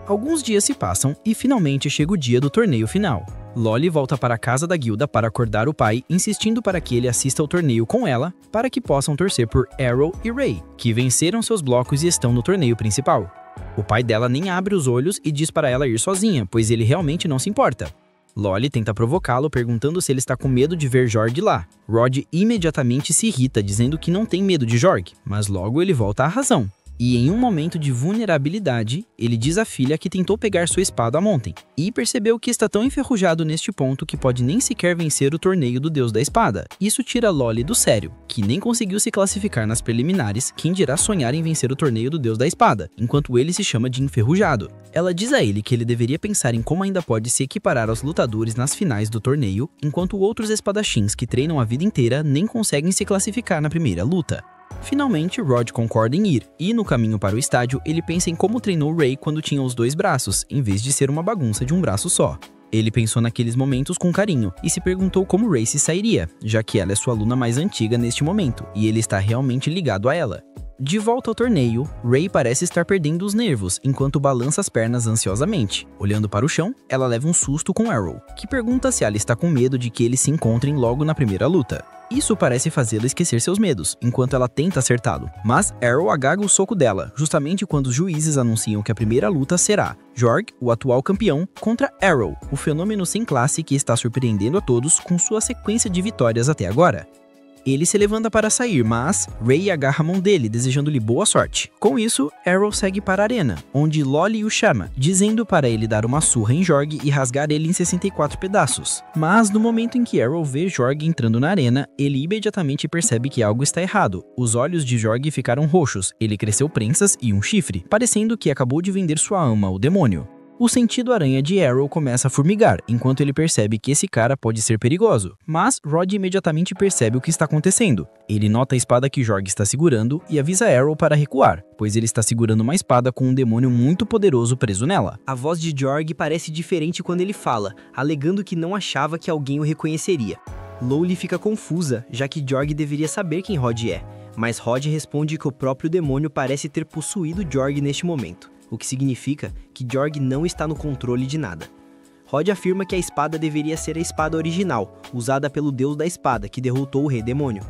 Alguns dias se passam e finalmente chega o dia do torneio final. Lolly volta para a casa da guilda para acordar o pai, insistindo para que ele assista ao torneio com ela, para que possam torcer por Arrow e Ray, que venceram seus blocos e estão no torneio principal. O pai dela nem abre os olhos e diz para ela ir sozinha, pois ele realmente não se importa. Lolly tenta provocá-lo, perguntando se ele está com medo de ver Jorg lá. Rod imediatamente se irrita, dizendo que não tem medo de Jorg, mas logo ele volta à razão. E em um momento de vulnerabilidade, ele diz à filha que tentou pegar sua espada ontem, e percebeu que está tão enferrujado neste ponto que pode nem sequer vencer o torneio do Deus da Espada. Isso tira Lolly do sério, que nem conseguiu se classificar nas preliminares, quem dirá sonhar em vencer o torneio do Deus da Espada, enquanto ele se chama de enferrujado. Ela diz a ele que ele deveria pensar em como ainda pode se equiparar aos lutadores nas finais do torneio, enquanto outros espadachins que treinam a vida inteira nem conseguem se classificar na primeira luta. Finalmente, Rod concorda em ir, e no caminho para o estádio, ele pensa em como treinou Ray quando tinha os 2 braços, em vez de ser uma bagunça de um braço só. Ele pensou naqueles momentos com carinho, e se perguntou como Ray se sairia, já que ela é sua aluna mais antiga neste momento, e ele está realmente ligado a ela. De volta ao torneio, Ray parece estar perdendo os nervos, enquanto balança as pernas ansiosamente. Olhando para o chão, ela leva um susto com Arrow, que pergunta se ela está com medo de que eles se encontrem logo na primeira luta. Isso parece fazê-la esquecer seus medos, enquanto ela tenta acertá-lo. Mas Arrow agaga o soco dela, justamente quando os juízes anunciam que a primeira luta será Jorg, o atual campeão, contra Arrow, o fenômeno sem classe que está surpreendendo a todos com sua sequência de vitórias até agora. Ele se levanta para sair, mas Ray agarra a mão dele, desejando-lhe boa sorte. Com isso, Arrow segue para a arena, onde Lolly o chama, dizendo para ele dar uma surra em Jorg e rasgar ele em 64 pedaços. Mas no momento em que Arrow vê Jorg entrando na arena, ele imediatamente percebe que algo está errado. Os olhos de Jorg ficaram roxos, ele cresceu prensas e um chifre, parecendo que acabou de vender sua alma ao demônio. O sentido aranha de Arrow começa a formigar, enquanto ele percebe que esse cara pode ser perigoso. Mas Rod imediatamente percebe o que está acontecendo. Ele nota a espada que Jorg está segurando e avisa Arrow para recuar, pois ele está segurando uma espada com um demônio muito poderoso preso nela. A voz de Jorg parece diferente quando ele fala, alegando que não achava que alguém o reconheceria. Lolly fica confusa, já que Jorg deveria saber quem Rod é, mas Rod responde que o próprio demônio parece ter possuído Jorg neste momento, o que significa que Jorg não está no controle de nada. Rod afirma que a espada deveria ser a espada original, usada pelo Deus da Espada, que derrotou o Rei Demônio.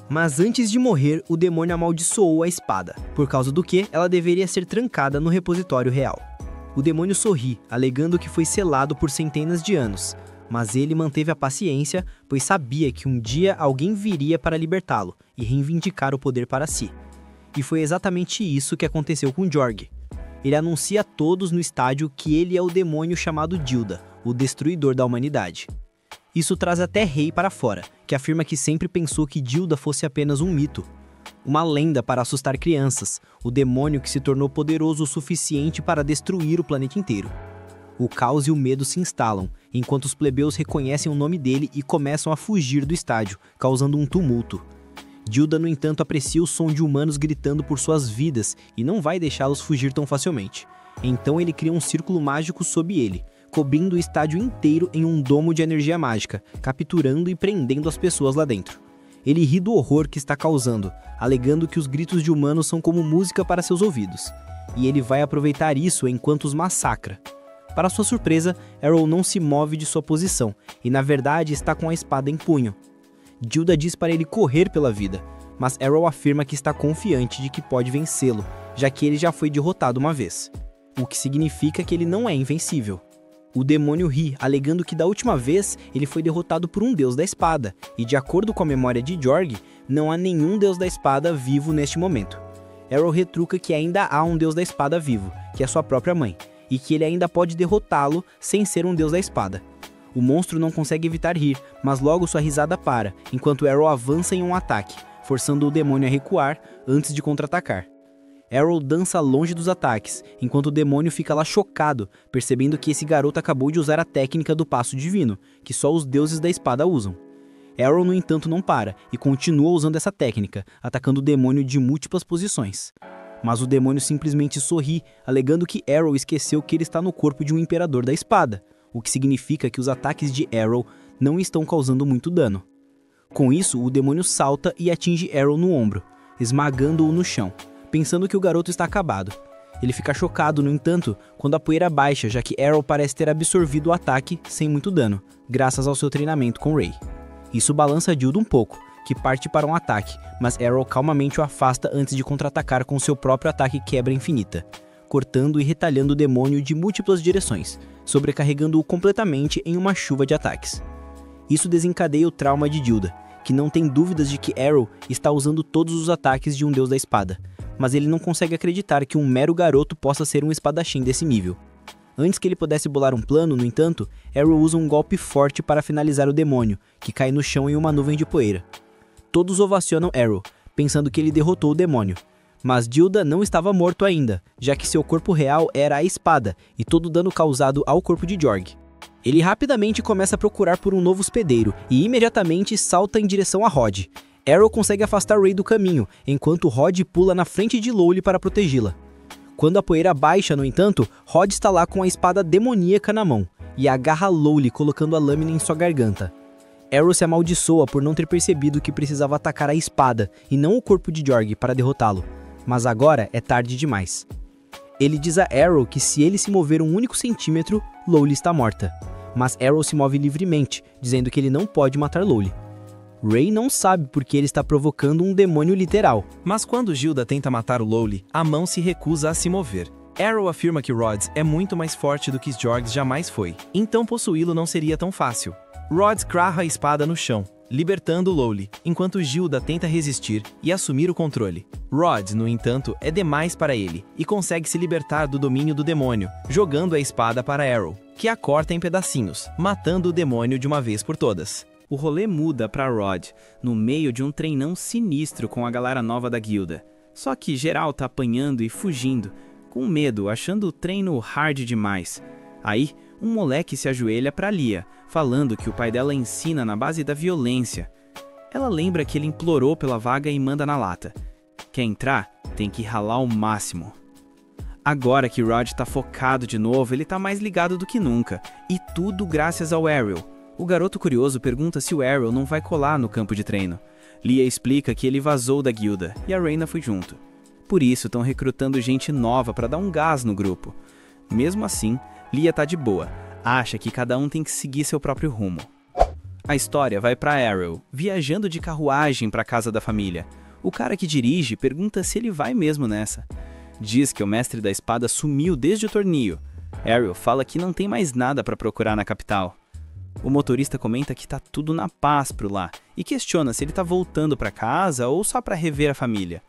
Mas antes de morrer, o demônio amaldiçoou a espada, por causa do que ela deveria ser trancada no repositório real. O demônio sorri, alegando que foi selado por centenas de anos, mas ele manteve a paciência, pois sabia que um dia alguém viria para libertá-lo e reivindicar o poder para si. E foi exatamente isso que aconteceu com Jorg. Ele anuncia a todos no estádio que ele é o demônio chamado Gilda, o destruidor da humanidade. Isso traz até Rei para fora, que afirma que sempre pensou que Gilda fosse apenas um mito, uma lenda para assustar crianças, o demônio que se tornou poderoso o suficiente para destruir o planeta inteiro. O caos e o medo se instalam, enquanto os plebeus reconhecem o nome dele e começam a fugir do estádio, causando um tumulto. Gilda, no entanto, aprecia o som de humanos gritando por suas vidas e não vai deixá-los fugir tão facilmente. Então ele cria um círculo mágico sob ele, cobrindo o estádio inteiro em um domo de energia mágica, capturando e prendendo as pessoas lá dentro. Ele ri do horror que está causando, alegando que os gritos de humanos são como música para seus ouvidos, e ele vai aproveitar isso enquanto os massacra. Para sua surpresa, Arrow não se move de sua posição, e na verdade está com a espada em punho. Gilda diz para ele correr pela vida, mas Arrow afirma que está confiante de que pode vencê-lo, já que ele já foi derrotado uma vez, o que significa que ele não é invencível. O demônio ri, alegando que da última vez ele foi derrotado por um deus da espada, e de acordo com a memória de Jorg, não há nenhum deus da espada vivo neste momento. Arrow retruca que ainda há um deus da espada vivo, que é sua própria mãe, e que ele ainda pode derrotá-lo sem ser um deus da espada. O monstro não consegue evitar rir, mas logo sua risada para, enquanto Arrow avança em um ataque, forçando o demônio a recuar antes de contra-atacar. Arrow dança longe dos ataques, enquanto o demônio fica lá chocado, percebendo que esse garoto acabou de usar a técnica do passo divino, que só os deuses da espada usam. Arrow, no entanto, não para, e continua usando essa técnica, atacando o demônio de múltiplas posições. Mas o demônio simplesmente sorri, alegando que Arrow esqueceu que ele está no corpo de um imperador da espada, o que significa que os ataques de Arrow não estão causando muito dano. Com isso, o demônio salta e atinge Arrow no ombro, esmagando-o no chão, pensando que o garoto está acabado. Ele fica chocado, no entanto, quando a poeira baixa, já que Arrow parece ter absorvido o ataque sem muito dano, graças ao seu treinamento com Ray. Isso balança Gilda um pouco, que parte para um ataque, mas Arrow calmamente o afasta antes de contra-atacar com seu próprio ataque quebra infinita, cortando e retalhando o demônio de múltiplas direções, sobrecarregando-o completamente em uma chuva de ataques. Isso desencadeia o trauma de Gilda, que não tem dúvidas de que Arrow está usando todos os ataques de um deus da espada, mas ele não consegue acreditar que um mero garoto possa ser um espadachim desse nível. Antes que ele pudesse bolar um plano, no entanto, Arrow usa um golpe forte para finalizar o demônio, que cai no chão em uma nuvem de poeira. Todos ovacionam Arrow, pensando que ele derrotou o demônio. Mas Gilda não estava morto ainda, já que seu corpo real era a espada e todo o dano causado ao corpo de Jorg. Ele rapidamente começa a procurar por um novo hospedeiro e imediatamente salta em direção a Rod. Arrow consegue afastar Ray do caminho, enquanto Rod pula na frente de Lowly para protegê-la. Quando a poeira baixa, no entanto, Rod está lá com a espada demoníaca na mão e agarra Lowly, colocando a lâmina em sua garganta. Arrow se amaldiçoa por não ter percebido que precisava atacar a espada e não o corpo de Jorg para derrotá-lo, mas agora é tarde demais. Ele diz a Arrow que se ele se mover um único centímetro, Lowly está morta, mas Arrow se move livremente, dizendo que ele não pode matar Lowly. Ray não sabe porque ele está provocando um demônio literal. Mas quando Gilda tenta matar o Lowly, a mão se recusa a se mover. Arrow afirma que Rods é muito mais forte do que Jorg jamais foi, então possuí-lo não seria tão fácil. Rods crava a espada no chão, libertando Lowly, enquanto Gilda tenta resistir e assumir o controle. Rods, no entanto, é demais para ele e consegue se libertar do domínio do demônio, jogando a espada para Arrow, que a corta em pedacinhos, matando o demônio de uma vez por todas. O rolê muda para Rod, no meio de um treinão sinistro com a galera nova da guilda. Só que geral tá apanhando e fugindo, com medo, achando o treino hard demais. Aí, um moleque se ajoelha pra Lia, falando que o pai dela ensina na base da violência. Ela lembra que ele implorou pela vaga e manda na lata. Quer entrar? Tem que ralar o máximo. Agora que Rod tá focado de novo, ele tá mais ligado do que nunca, e tudo graças ao Arrow. O garoto curioso pergunta se o Arrow não vai colar no campo de treino. Lia explica que ele vazou da guilda e a Reyna foi junto. Por isso estão recrutando gente nova para dar um gás no grupo. Mesmo assim, Lia tá de boa. Acha que cada um tem que seguir seu próprio rumo. A história vai para Arrow, viajando de carruagem para a casa da família. O cara que dirige pergunta se ele vai mesmo nessa. Diz que o mestre da espada sumiu desde o torneio. Arrow fala que não tem mais nada para procurar na capital. O motorista comenta que tá tudo na paz por lá e questiona se ele tá voltando para casa ou só para rever a família.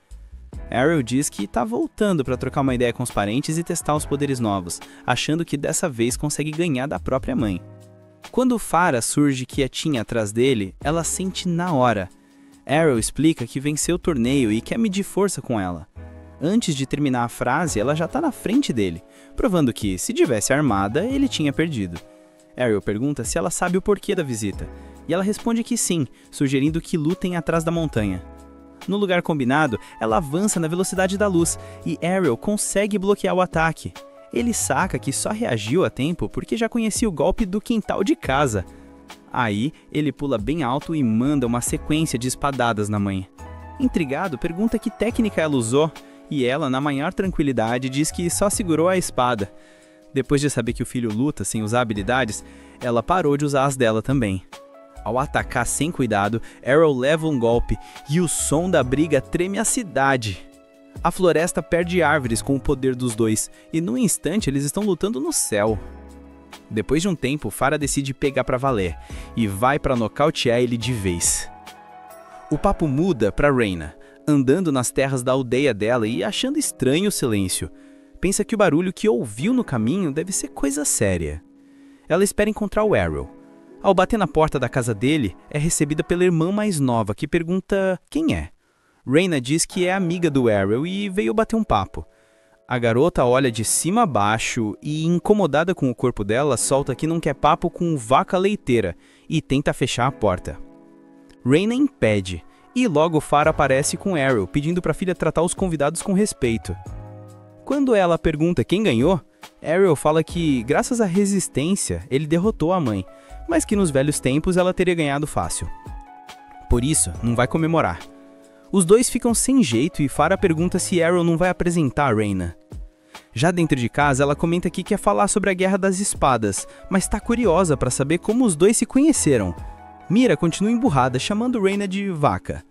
Arrow diz que tá voltando para trocar uma ideia com os parentes e testar os poderes novos, achando que dessa vez consegue ganhar da própria mãe. Quando Farah surge quietinha atrás dele, ela sente na hora. Arrow explica que venceu o torneio e quer medir força com ela. Antes de terminar a frase, ela já tá na frente dele, provando que, se tivesse armada, ele tinha perdido. Arrow pergunta se ela sabe o porquê da visita, e ela responde que sim, sugerindo que lutem atrás da montanha. No lugar combinado, ela avança na velocidade da luz, e Arrow consegue bloquear o ataque. Ele saca que só reagiu a tempo porque já conhecia o golpe do quintal de casa. Aí, ele pula bem alto e manda uma sequência de espadadas na mãe. Intrigado, pergunta que técnica ela usou, e ela, na maior tranquilidade, diz que só segurou a espada. Depois de saber que o filho luta sem usar habilidades, ela parou de usar as dela também. Ao atacar sem cuidado, Arrow leva um golpe e o som da briga treme a cidade. A floresta perde árvores com o poder dos dois e num instante eles estão lutando no céu. Depois de um tempo, Farah decide pegar pra valer e vai pra nocautear ele de vez. O papo muda pra Reyna, andando nas terras da aldeia dela e achando estranho o silêncio. Pensa que o barulho que ouviu no caminho deve ser coisa séria. Ela espera encontrar o Arrow. Ao bater na porta da casa dele, é recebida pela irmã mais nova, que pergunta quem é. Reyna diz que é amiga do Arrow e veio bater um papo. A garota olha de cima a baixo e, incomodada com o corpo dela, solta que não quer papo com vaca leiteira e tenta fechar a porta. Reyna impede, e logo Farah aparece com Arrow, pedindo para a filha tratar os convidados com respeito. Quando ela pergunta quem ganhou, Arrow fala que, graças à resistência, ele derrotou a mãe, mas que nos velhos tempos ela teria ganhado fácil. Por isso, não vai comemorar. Os dois ficam sem jeito e Farah pergunta se Arrow não vai apresentar a Reyna. Já dentro de casa, ela comenta que quer falar sobre a Guerra das Espadas, mas tá curiosa para saber como os dois se conheceram. Mira continua emburrada, chamando Reyna de vaca.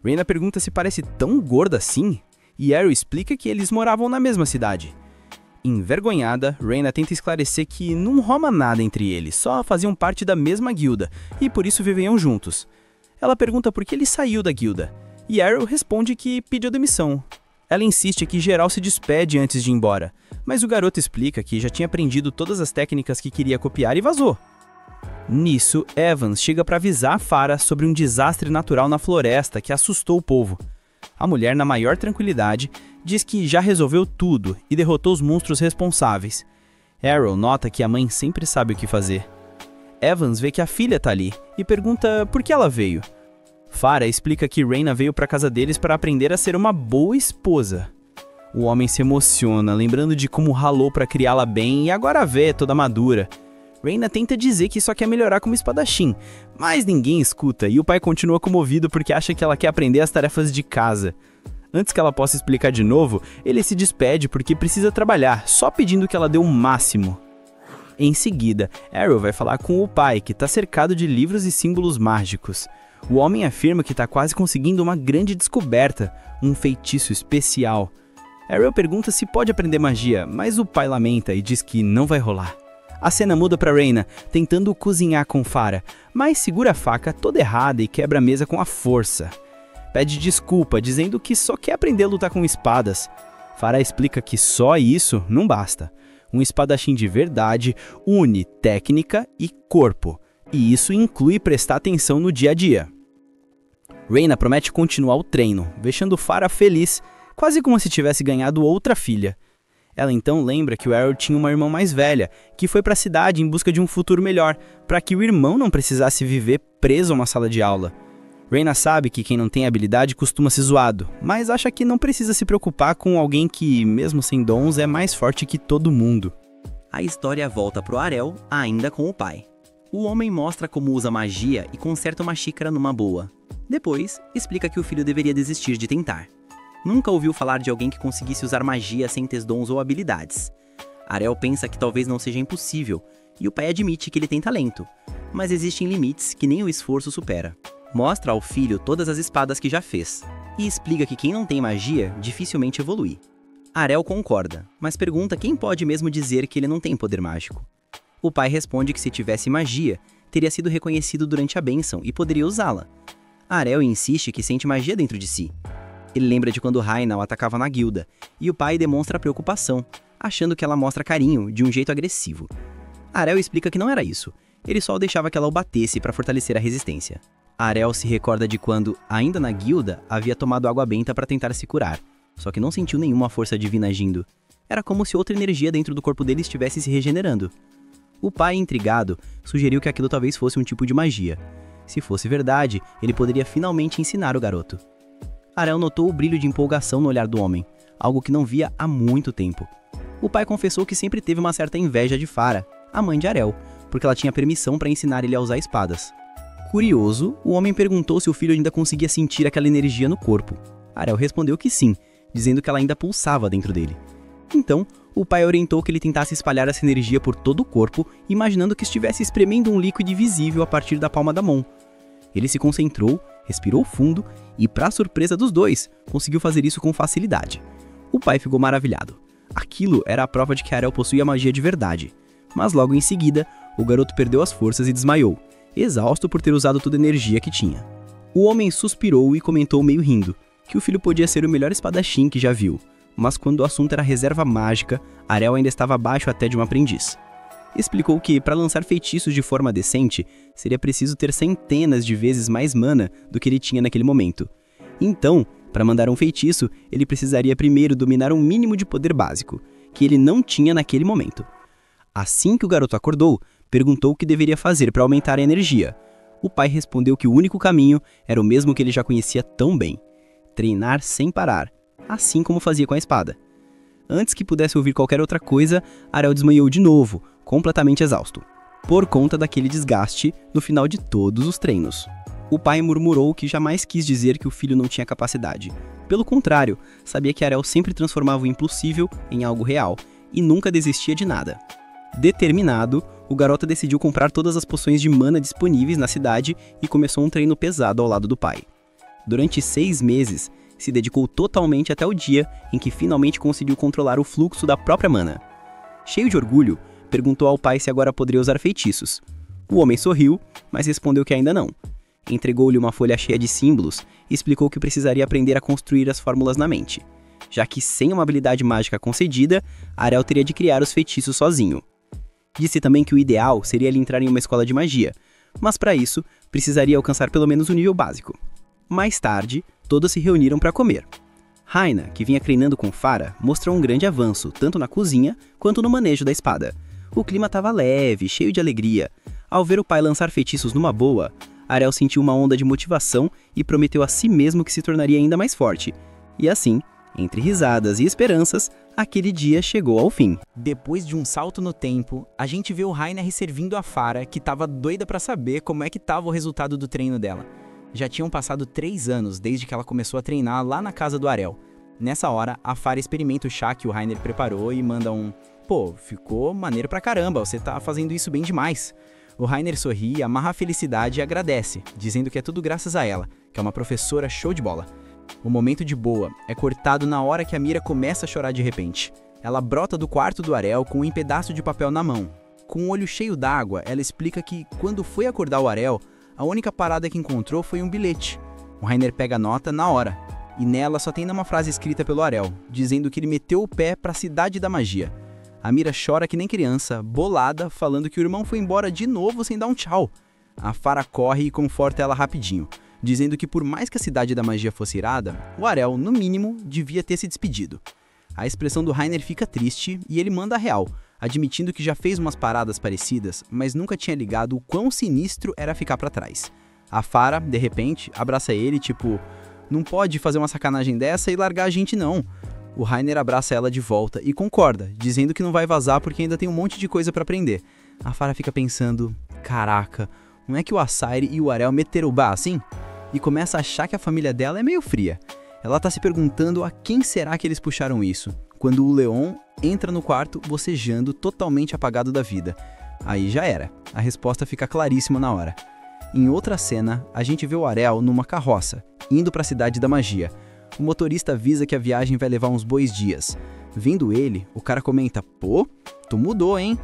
Reyna pergunta se parece tão gorda assim, e Arrow explica que eles moravam na mesma cidade. Envergonhada, Reyna tenta esclarecer que não rola nada entre eles, só faziam parte da mesma guilda, e por isso viviam juntos. Ela pergunta por que ele saiu da guilda, e Arrow responde que pediu demissão. Ela insiste que geral se despede antes de ir embora, mas o garoto explica que já tinha aprendido todas as técnicas que queria copiar e vazou. Nisso, Evans chega para avisar a Farah sobre um desastre natural na floresta que assustou o povo. A mulher, na maior tranquilidade, diz que já resolveu tudo e derrotou os monstros responsáveis. Arrow nota que a mãe sempre sabe o que fazer. Evans vê que a filha tá ali e pergunta por que ela veio. Farah explica que Reyna veio para casa deles para aprender a ser uma boa esposa. O homem se emociona, lembrando de como ralou para criá-la bem e agora vê toda madura. Reyna tenta dizer que só quer melhorar como espadachim, mas ninguém escuta e o pai continua comovido porque acha que ela quer aprender as tarefas de casa. Antes que ela possa explicar de novo, ele se despede porque precisa trabalhar, só pedindo que ela dê o máximo. Em seguida, Arrow vai falar com o pai, que está cercado de livros e símbolos mágicos. O homem afirma que está quase conseguindo uma grande descoberta, um feitiço especial. Arrow pergunta se pode aprender magia, mas o pai lamenta e diz que não vai rolar. A cena muda para Reyna, tentando cozinhar com Farah, mas segura a faca toda errada e quebra a mesa com a força. Pede desculpa, dizendo que só quer aprender a lutar com espadas. Farah explica que só isso não basta. Um espadachim de verdade une técnica e corpo, e isso inclui prestar atenção no dia a dia. Reyna promete continuar o treino, deixando Farah feliz, quase como se tivesse ganhado outra filha. Ela então lembra que o Arrow tinha uma irmã mais velha, que foi para a cidade em busca de um futuro melhor, para que o irmão não precisasse viver preso a uma sala de aula. Reyna sabe que quem não tem habilidade costuma ser zoado, mas acha que não precisa se preocupar com alguém que, mesmo sem dons, é mais forte que todo mundo. A história volta pro Arel, ainda com o pai. O homem mostra como usa magia e conserta uma xícara numa boa. Depois, explica que o filho deveria desistir de tentar. Nunca ouviu falar de alguém que conseguisse usar magia sem ter dons ou habilidades. Arel pensa que talvez não seja impossível, e o pai admite que ele tem talento, mas existem limites que nem o esforço supera. Mostra ao filho todas as espadas que já fez, e explica que quem não tem magia dificilmente evolui. Arel concorda, mas pergunta quem pode mesmo dizer que ele não tem poder mágico. O pai responde que se tivesse magia, teria sido reconhecido durante a bênção e poderia usá-la. Arel insiste que sente magia dentro de si. Ele lembra de quando Rhaina o atacava na guilda, e o pai demonstra preocupação, achando que ela mostra carinho de um jeito agressivo. Arel explica que não era isso, ele só deixava que ela o batesse para fortalecer a resistência. Arel se recorda de quando, ainda na guilda, havia tomado água benta para tentar se curar, só que não sentiu nenhuma força divina agindo. Era como se outra energia dentro do corpo dele estivesse se regenerando. O pai, intrigado, sugeriu que aquilo talvez fosse um tipo de magia. Se fosse verdade, ele poderia finalmente ensinar o garoto. Arel notou o brilho de empolgação no olhar do homem, algo que não via há muito tempo. O pai confessou que sempre teve uma certa inveja de Farah, a mãe de Arel, porque ela tinha permissão para ensinar ele a usar espadas. Curioso, o homem perguntou se o filho ainda conseguia sentir aquela energia no corpo. Arel respondeu que sim, dizendo que ela ainda pulsava dentro dele. Então, o pai orientou que ele tentasse espalhar essa energia por todo o corpo, imaginando que estivesse espremendo um líquido invisível a partir da palma da mão. Ele se concentrou, respirou fundo e, para surpresa dos dois, conseguiu fazer isso com facilidade. O pai ficou maravilhado. Aquilo era a prova de que Arel possuía magia de verdade. Mas logo em seguida, o garoto perdeu as forças e desmaiou, exausto por ter usado toda a energia que tinha. O homem suspirou e comentou meio rindo, que o filho podia ser o melhor espadachim que já viu, mas quando o assunto era reserva mágica, Arel ainda estava abaixo até de um aprendiz. Explicou que, para lançar feitiços de forma decente, seria preciso ter centenas de vezes mais mana do que ele tinha naquele momento. Então, para mandar um feitiço, ele precisaria primeiro dominar um mínimo de poder básico, que ele não tinha naquele momento. Assim que o garoto acordou, perguntou o que deveria fazer para aumentar a energia. O pai respondeu que o único caminho era o mesmo que ele já conhecia tão bem: treinar sem parar, assim como fazia com a espada. Antes que pudesse ouvir qualquer outra coisa, Arel desmaiou de novo, completamente exausto, por conta daquele desgaste no final de todos os treinos. O pai murmurou que jamais quis dizer que o filho não tinha capacidade, Pelo contrário, sabia que Arel sempre transformava o impossível em algo real e nunca desistia de nada. Determinado, o garoto decidiu comprar todas as poções de mana disponíveis na cidade e começou um treino pesado ao lado do pai. Durante 6 meses, se dedicou totalmente até o dia em que finalmente conseguiu controlar o fluxo da própria mana. Cheio de orgulho, perguntou ao pai se agora poderia usar feitiços. O homem sorriu, mas respondeu que ainda não. Entregou-lhe uma folha cheia de símbolos e explicou que precisaria aprender a construir as fórmulas na mente, já que sem uma habilidade mágica concedida, Arel teria de criar os feitiços sozinho. Disse também que o ideal seria ele entrar em uma escola de magia, mas para isso precisaria alcançar pelo menos o nível básico. Mais tarde, todos se reuniram para comer. Raina, que vinha treinando com Farah, mostrou um grande avanço, tanto na cozinha quanto no manejo da espada. O clima estava leve, cheio de alegria. Ao ver o pai lançar feitiços numa boa, Arel sentiu uma onda de motivação e prometeu a si mesmo que se tornaria ainda mais forte. E assim, entre risadas e esperanças, aquele dia chegou ao fim. Depois de um salto no tempo, a gente vê o Rainer servindo a Farah, que estava doida para saber como é que estava o resultado do treino dela. Já tinham passado 3 anos desde que ela começou a treinar lá na casa do Arel. Nessa hora, a Farah experimenta o chá que o Rainer preparou e manda um: "Pô, ficou maneiro pra caramba, você tá fazendo isso bem demais." O Rainer sorri, amarra a felicidade e agradece, dizendo que é tudo graças a ela, que é uma professora show de bola. O momento de boa é cortado na hora que a Mira começa a chorar de repente. Ela brota do quarto do Arel com um pedaço de papel na mão. Com o olho cheio d'água, ela explica que, quando foi acordar o Arel, a única parada que encontrou foi um bilhete. O Rainer pega a nota na hora, e nela só tem uma frase escrita pelo Arel, dizendo que ele meteu o pé para a cidade da magia. A Mira chora que nem criança, bolada, falando que o irmão foi embora de novo sem dar um tchau. A Farah corre e conforta ela rapidinho, dizendo que por mais que a cidade da magia fosse irada, o Arel, no mínimo, devia ter se despedido. A expressão do Rainer fica triste e ele manda a real, admitindo que já fez umas paradas parecidas, mas nunca tinha ligado o quão sinistro era ficar pra trás. A Farah, de repente, abraça ele, tipo: "Não pode fazer uma sacanagem dessa e largar a gente não." O Rainer abraça ela de volta e concorda, dizendo que não vai vazar porque ainda tem um monte de coisa pra aprender. A Farah fica pensando: caraca, não é que o Asairi e o Arel meteram o bar assim? E começa a achar que a família dela é meio fria. Ela tá se perguntando a quem será que eles puxaram isso, quando o Leon entra no quarto bocejando, totalmente apagado da vida. Aí já era, a resposta fica claríssima na hora. Em outra cena, a gente vê o Arel numa carroça, indo para a cidade da magia. O motorista avisa que a viagem vai levar uns bons dias. Vendo ele, o cara comenta: "Pô, tu mudou, hein?"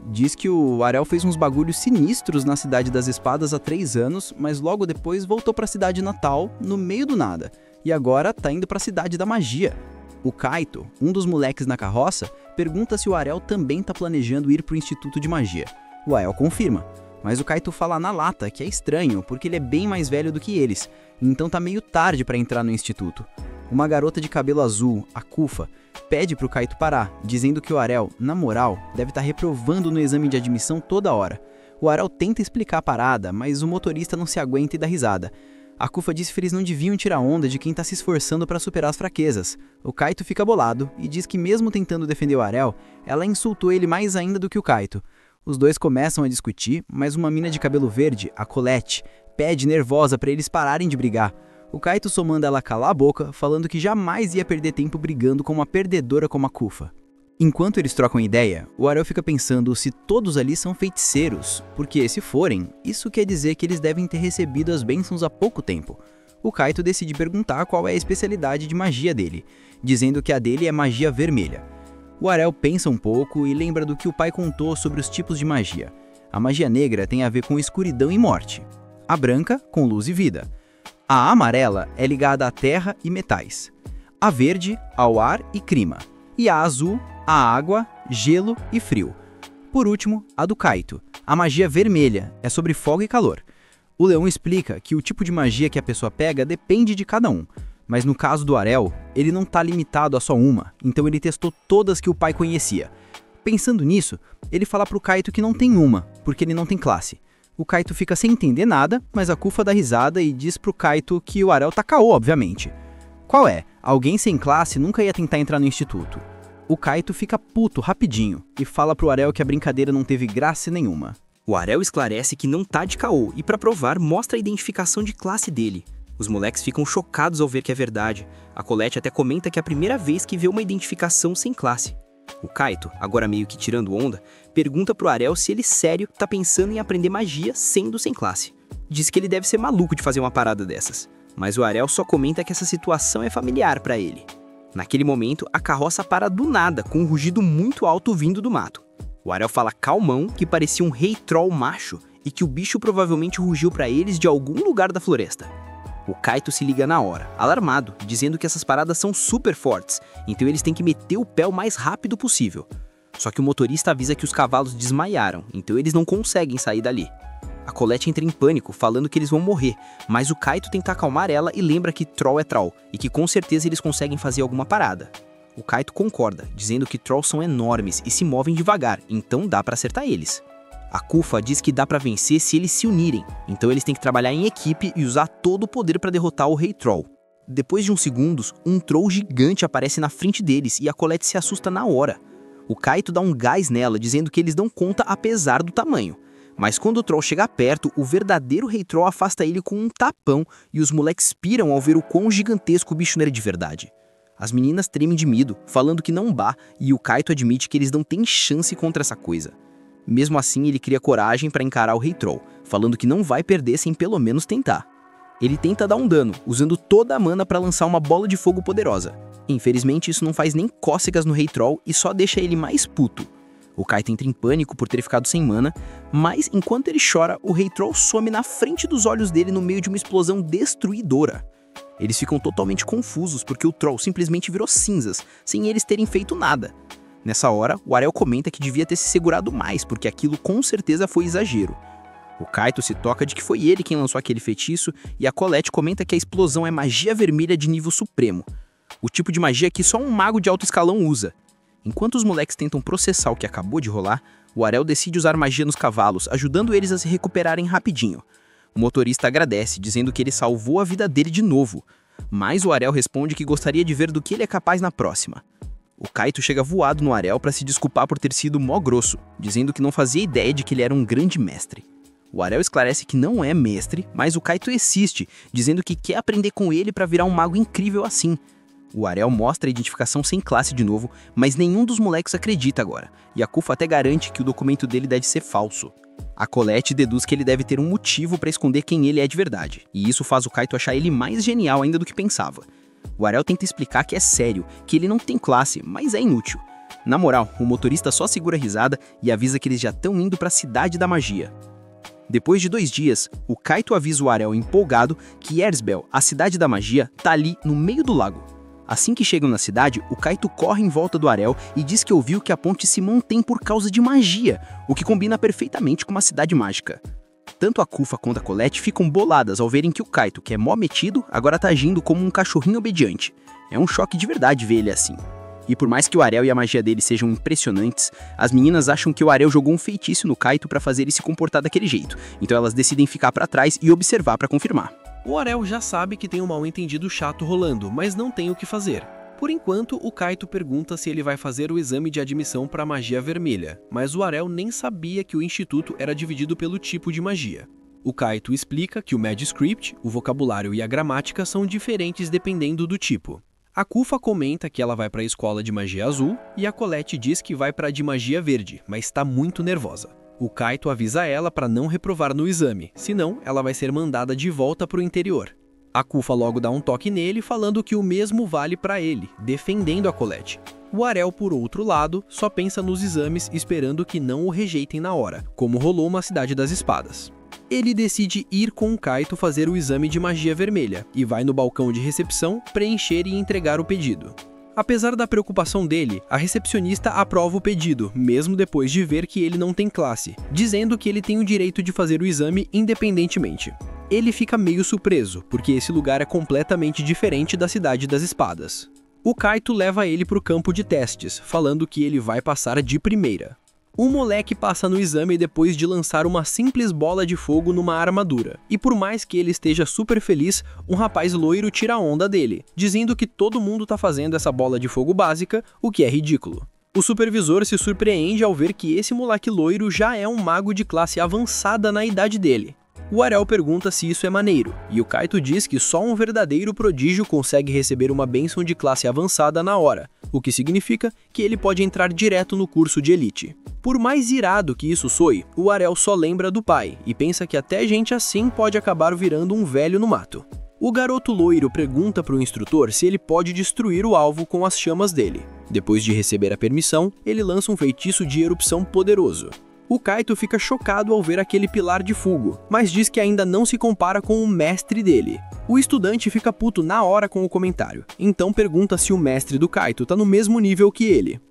Diz que o Arel fez uns bagulhos sinistros na Cidade das Espadas há 3 anos, mas logo depois voltou para a cidade natal, no meio do nada. E agora tá indo para a Cidade da Magia. O Kaito, um dos moleques na carroça, pergunta se o Arel também tá planejando ir pro Instituto de Magia. O Arel confirma, mas o Kaito fala na lata que é estranho porque ele é bem mais velho do que eles, então tá meio tarde para entrar no instituto. Uma garota de cabelo azul, a Kufa, pede pro Kaito parar, dizendo que o Arel, na moral, deve estar reprovando no exame de admissão toda hora. O Arel tenta explicar a parada, mas o motorista não se aguenta e dá risada. A Kufa diz que eles não deviam tirar onda de quem tá se esforçando para superar as fraquezas. O Kaito fica bolado e diz que mesmo tentando defender o Arel, ela insultou ele mais ainda do que o Kaito. Os dois começam a discutir, mas uma mina de cabelo verde, a Colette, pede nervosa para eles pararem de brigar. O Kaito só manda ela calar a boca, falando que jamais ia perder tempo brigando com uma perdedora como a Kufa. Enquanto eles trocam ideia, o Arel fica pensando se todos ali são feiticeiros, porque se forem, isso quer dizer que eles devem ter recebido as bênçãos há pouco tempo. O Kaito decide perguntar qual é a especialidade de magia dele, dizendo que a dele é magia vermelha. O Arel pensa um pouco e lembra do que o pai contou sobre os tipos de magia. A magia negra tem a ver com escuridão e morte. A branca, com luz e vida. A amarela é ligada à terra e metais. A verde, ao ar e clima. E a azul, à água, gelo e frio. Por último, a do Kaito. A magia vermelha é sobre fogo e calor. O Leão explica que o tipo de magia que a pessoa pega depende de cada um. Mas no caso do Arel, ele não está limitado a só uma, então ele testou todas que o pai conhecia. Pensando nisso, ele fala pro Kaito que não tem uma, porque ele não tem classe. O Kaito fica sem entender nada, mas a Kufa dá risada e diz pro Kaito que o Arel tá caô, obviamente. Qual é? Alguém sem classe nunca ia tentar entrar no instituto. O Kaito fica puto rapidinho e fala pro Arel que a brincadeira não teve graça nenhuma. O Arel esclarece que não tá de caô e, pra provar, mostra a identificação de classe dele. Os moleques ficam chocados ao ver que é verdade. A Colette até comenta que é a primeira vez que vê uma identificação sem classe. O Kaito, agora meio que tirando onda, pergunta pro Arel se ele sério tá pensando em aprender magia sendo sem classe. Diz que ele deve ser maluco de fazer uma parada dessas. Mas o Arel só comenta que essa situação é familiar pra ele. Naquele momento, a carroça para do nada, com um rugido muito alto vindo do mato. O Arel fala calmão que parecia um rei troll macho e que o bicho provavelmente rugiu pra eles de algum lugar da floresta. O Kaito se liga na hora, alarmado, dizendo que essas paradas são super fortes, então eles têm que meter o pé o mais rápido possível. Só que o motorista avisa que os cavalos desmaiaram, então eles não conseguem sair dali. A Colette entra em pânico, falando que eles vão morrer, mas o Kaito tenta acalmar ela e lembra que troll é troll, e que com certeza eles conseguem fazer alguma parada. O Kaito concorda, dizendo que trolls são enormes e se movem devagar, então dá pra acertar eles. A Kufa diz que dá pra vencer se eles se unirem, então eles têm que trabalhar em equipe e usar todo o poder pra derrotar o Rei Troll. Depois de uns segundos, um troll gigante aparece na frente deles e a Colette se assusta na hora. O Kaito dá um gás nela, dizendo que eles dão conta apesar do tamanho. Mas quando o troll chega perto, o verdadeiro Rei Troll afasta ele com um tapão e os moleques piram ao ver o quão gigantesco o bicho era de verdade. As meninas tremem de medo, falando que não dá, e o Kaito admite que eles não têm chance contra essa coisa. Mesmo assim, ele cria coragem para encarar o Rei Troll, falando que não vai perder sem pelo menos tentar. Ele tenta dar um dano, usando toda a mana para lançar uma bola de fogo poderosa. Infelizmente, isso não faz nem cócegas no Rei Troll e só deixa ele mais puto. O Kaito entra em pânico por ter ficado sem mana, mas enquanto ele chora, o Rei Troll some na frente dos olhos dele no meio de uma explosão destruidora. Eles ficam totalmente confusos porque o Troll simplesmente virou cinzas, sem eles terem feito nada. Nessa hora, o Arel comenta que devia ter se segurado mais, porque aquilo com certeza foi exagero. O Kaito se toca de que foi ele quem lançou aquele feitiço, e a Colette comenta que a explosão é magia vermelha de nível supremo. O tipo de magia que só um mago de alto escalão usa. Enquanto os moleques tentam processar o que acabou de rolar, o Arel decide usar magia nos cavalos, ajudando eles a se recuperarem rapidinho. O motorista agradece, dizendo que ele salvou a vida dele de novo, mas o Arel responde que gostaria de ver do que ele é capaz na próxima. O Kaito chega voado no Arel para se desculpar por ter sido mó grosso, dizendo que não fazia ideia de que ele era um grande mestre. O Arel esclarece que não é mestre, mas o Kaito insiste, dizendo que quer aprender com ele para virar um mago incrível assim. O Arel mostra a identificação sem classe de novo, mas nenhum dos moleques acredita agora, e a Kufa até garante que o documento dele deve ser falso. A Colette deduz que ele deve ter um motivo para esconder quem ele é de verdade, e isso faz o Kaito achar ele mais genial ainda do que pensava. O Arel tenta explicar que é sério, que ele não tem classe, mas é inútil. Na moral, o motorista só segura a risada e avisa que eles já estão indo para a Cidade da Magia. Depois de 2 dias, o Kaito avisa o Arel empolgado que Erzbel, a Cidade da Magia, tá ali no meio do lago. Assim que chegam na cidade, o Kaito corre em volta do Arel e diz que ouviu que a ponte se mantém por causa de magia, o que combina perfeitamente com uma cidade mágica. Tanto a Kufa quanto a Colette ficam boladas ao verem que o Kaito, que é mó metido, agora tá agindo como um cachorrinho obediente. É um choque de verdade ver ele assim. E por mais que o Arel e a magia dele sejam impressionantes, as meninas acham que o Arel jogou um feitiço no Kaito pra fazer ele se comportar daquele jeito, então elas decidem ficar pra trás e observar pra confirmar. O Arel já sabe que tem um mal-entendido chato rolando, mas não tem o que fazer. Por enquanto, o Kaito pergunta se ele vai fazer o exame de admissão para magia vermelha, mas o Arel nem sabia que o instituto era dividido pelo tipo de magia. O Kaito explica que o Magiscript, o vocabulário e a gramática são diferentes dependendo do tipo. A Kufa comenta que ela vai para a escola de magia azul e a Colette diz que vai para a de magia verde, mas está muito nervosa. O Kaito avisa ela para não reprovar no exame, senão ela vai ser mandada de volta para o interior. A Kufa logo dá um toque nele, falando que o mesmo vale para ele, defendendo a Colette. O Arel, por outro lado, só pensa nos exames esperando que não o rejeitem na hora, como rolou na Cidade das Espadas. Ele decide ir com o Kaito fazer o exame de magia vermelha e vai no balcão de recepção preencher e entregar o pedido. Apesar da preocupação dele, a recepcionista aprova o pedido, mesmo depois de ver que ele não tem classe, dizendo que ele tem o direito de fazer o exame independentemente. Ele fica meio surpreso, porque esse lugar é completamente diferente da Cidade das Espadas. O Kaito leva ele para o campo de testes, falando que ele vai passar de primeira. O moleque passa no exame depois de lançar uma simples bola de fogo numa armadura. E por mais que ele esteja super feliz, um rapaz loiro tira a onda dele, dizendo que todo mundo tá fazendo essa bola de fogo básica, o que é ridículo. O supervisor se surpreende ao ver que esse moleque loiro já é um mago de classe avançada na idade dele. O Ariel pergunta se isso é maneiro, e o Kaito diz que só um verdadeiro prodígio consegue receber uma bênção de classe avançada na hora, o que significa que ele pode entrar direto no curso de elite. Por mais irado que isso soe, o Ariel só lembra do pai, e pensa que até gente assim pode acabar virando um velho no mato. O garoto loiro pergunta para o instrutor se ele pode destruir o alvo com as chamas dele. Depois de receber a permissão, ele lança um feitiço de erupção poderoso. O Kaito fica chocado ao ver aquele pilar de fogo, mas diz que ainda não se compara com o mestre dele. O estudante fica puto na hora com o comentário, então pergunta se o mestre do Kaito tá no mesmo nível que ele.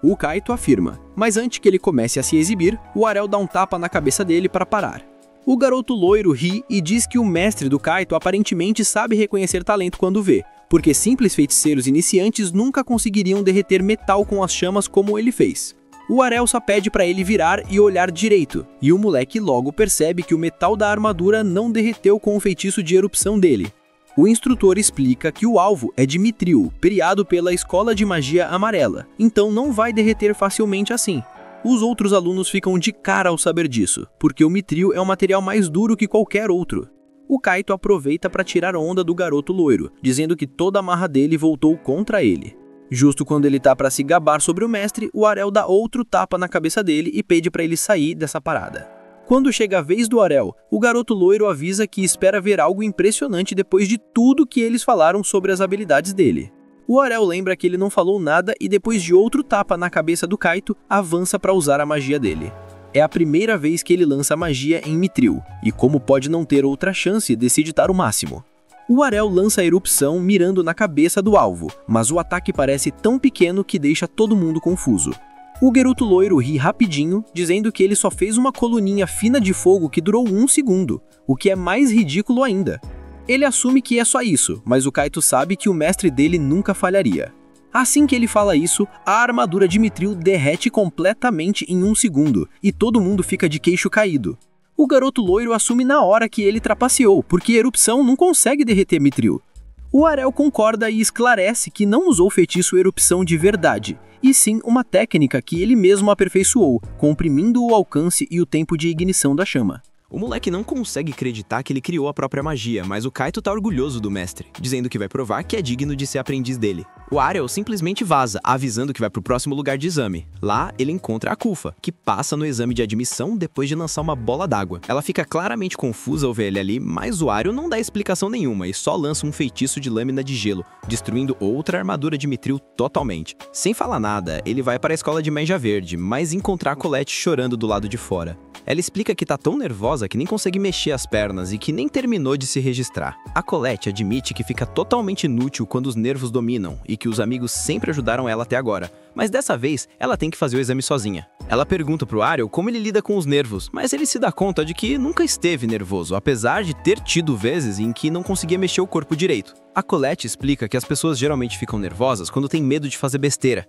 O Kaito afirma, mas antes que ele comece a se exibir, o Ariel dá um tapa na cabeça dele para parar. O garoto loiro ri e diz que o mestre do Kaito aparentemente sabe reconhecer talento quando vê, porque simples feiticeiros iniciantes nunca conseguiriam derreter metal com as chamas como ele fez. O Ariel só pede para ele virar e olhar direito, e o moleque logo percebe que o metal da armadura não derreteu com o feitiço de erupção dele. O instrutor explica que o alvo é de Mithril, criado pela Escola de Magia Amarela, então não vai derreter facilmente assim. Os outros alunos ficam de cara ao saber disso, porque o Mithril é um material mais duro que qualquer outro. O Kaito aproveita para tirar onda do garoto loiro, dizendo que toda a marra dele voltou contra ele. Justo quando ele tá para se gabar sobre o mestre, o Ariel dá outro tapa na cabeça dele e pede para ele sair dessa parada. Quando chega a vez do Ariel, o garoto loiro avisa que espera ver algo impressionante depois de tudo que eles falaram sobre as habilidades dele. O Ariel lembra que ele não falou nada e depois de outro tapa na cabeça do Kaito, avança para usar a magia dele. É a primeira vez que ele lança magia em Mithril, e como pode não ter outra chance, decide dar o máximo. O Ariel lança a erupção mirando na cabeça do alvo, mas o ataque parece tão pequeno que deixa todo mundo confuso. O garoto loiro ri rapidinho, dizendo que ele só fez uma coluninha fina de fogo que durou 1 segundo, o que é mais ridículo ainda. Ele assume que é só isso, mas o Kaito sabe que o mestre dele nunca falharia. Assim que ele fala isso, a armadura de Mithril derrete completamente em 1 segundo, e todo mundo fica de queixo caído. O garoto loiro assume na hora que ele trapaceou, porque a erupção não consegue derreter Mithril. O Ariel concorda e esclarece que não usou feitiço erupção de verdade, e sim uma técnica que ele mesmo aperfeiçoou, comprimindo o alcance e o tempo de ignição da chama. O moleque não consegue acreditar que ele criou a própria magia, mas o Kaito tá orgulhoso do mestre, dizendo que vai provar que é digno de ser aprendiz dele. O Ariel simplesmente vaza, avisando que vai pro próximo lugar de exame. Lá, ele encontra a Kufa, que passa no exame de admissão depois de lançar uma bola d'água. Ela fica claramente confusa ao ver ele ali, mas o Ariel não dá explicação nenhuma e só lança um feitiço de lâmina de gelo, destruindo outra armadura de Mithril totalmente. Sem falar nada, ele vai para a escola de Magia Verde, mas encontrar a Colette chorando do lado de fora. Ela explica que tá tão nervosa que nem consegue mexer as pernas e que nem terminou de se registrar. A Colette admite que fica totalmente inútil quando os nervos dominam e que os amigos sempre ajudaram ela até agora, mas dessa vez ela tem que fazer o exame sozinha. Ela pergunta pro Ariel como ele lida com os nervos, mas ele se dá conta de que nunca esteve nervoso, apesar de ter tido vezes em que não conseguia mexer o corpo direito. A Colette explica que as pessoas geralmente ficam nervosas quando têm medo de fazer besteira.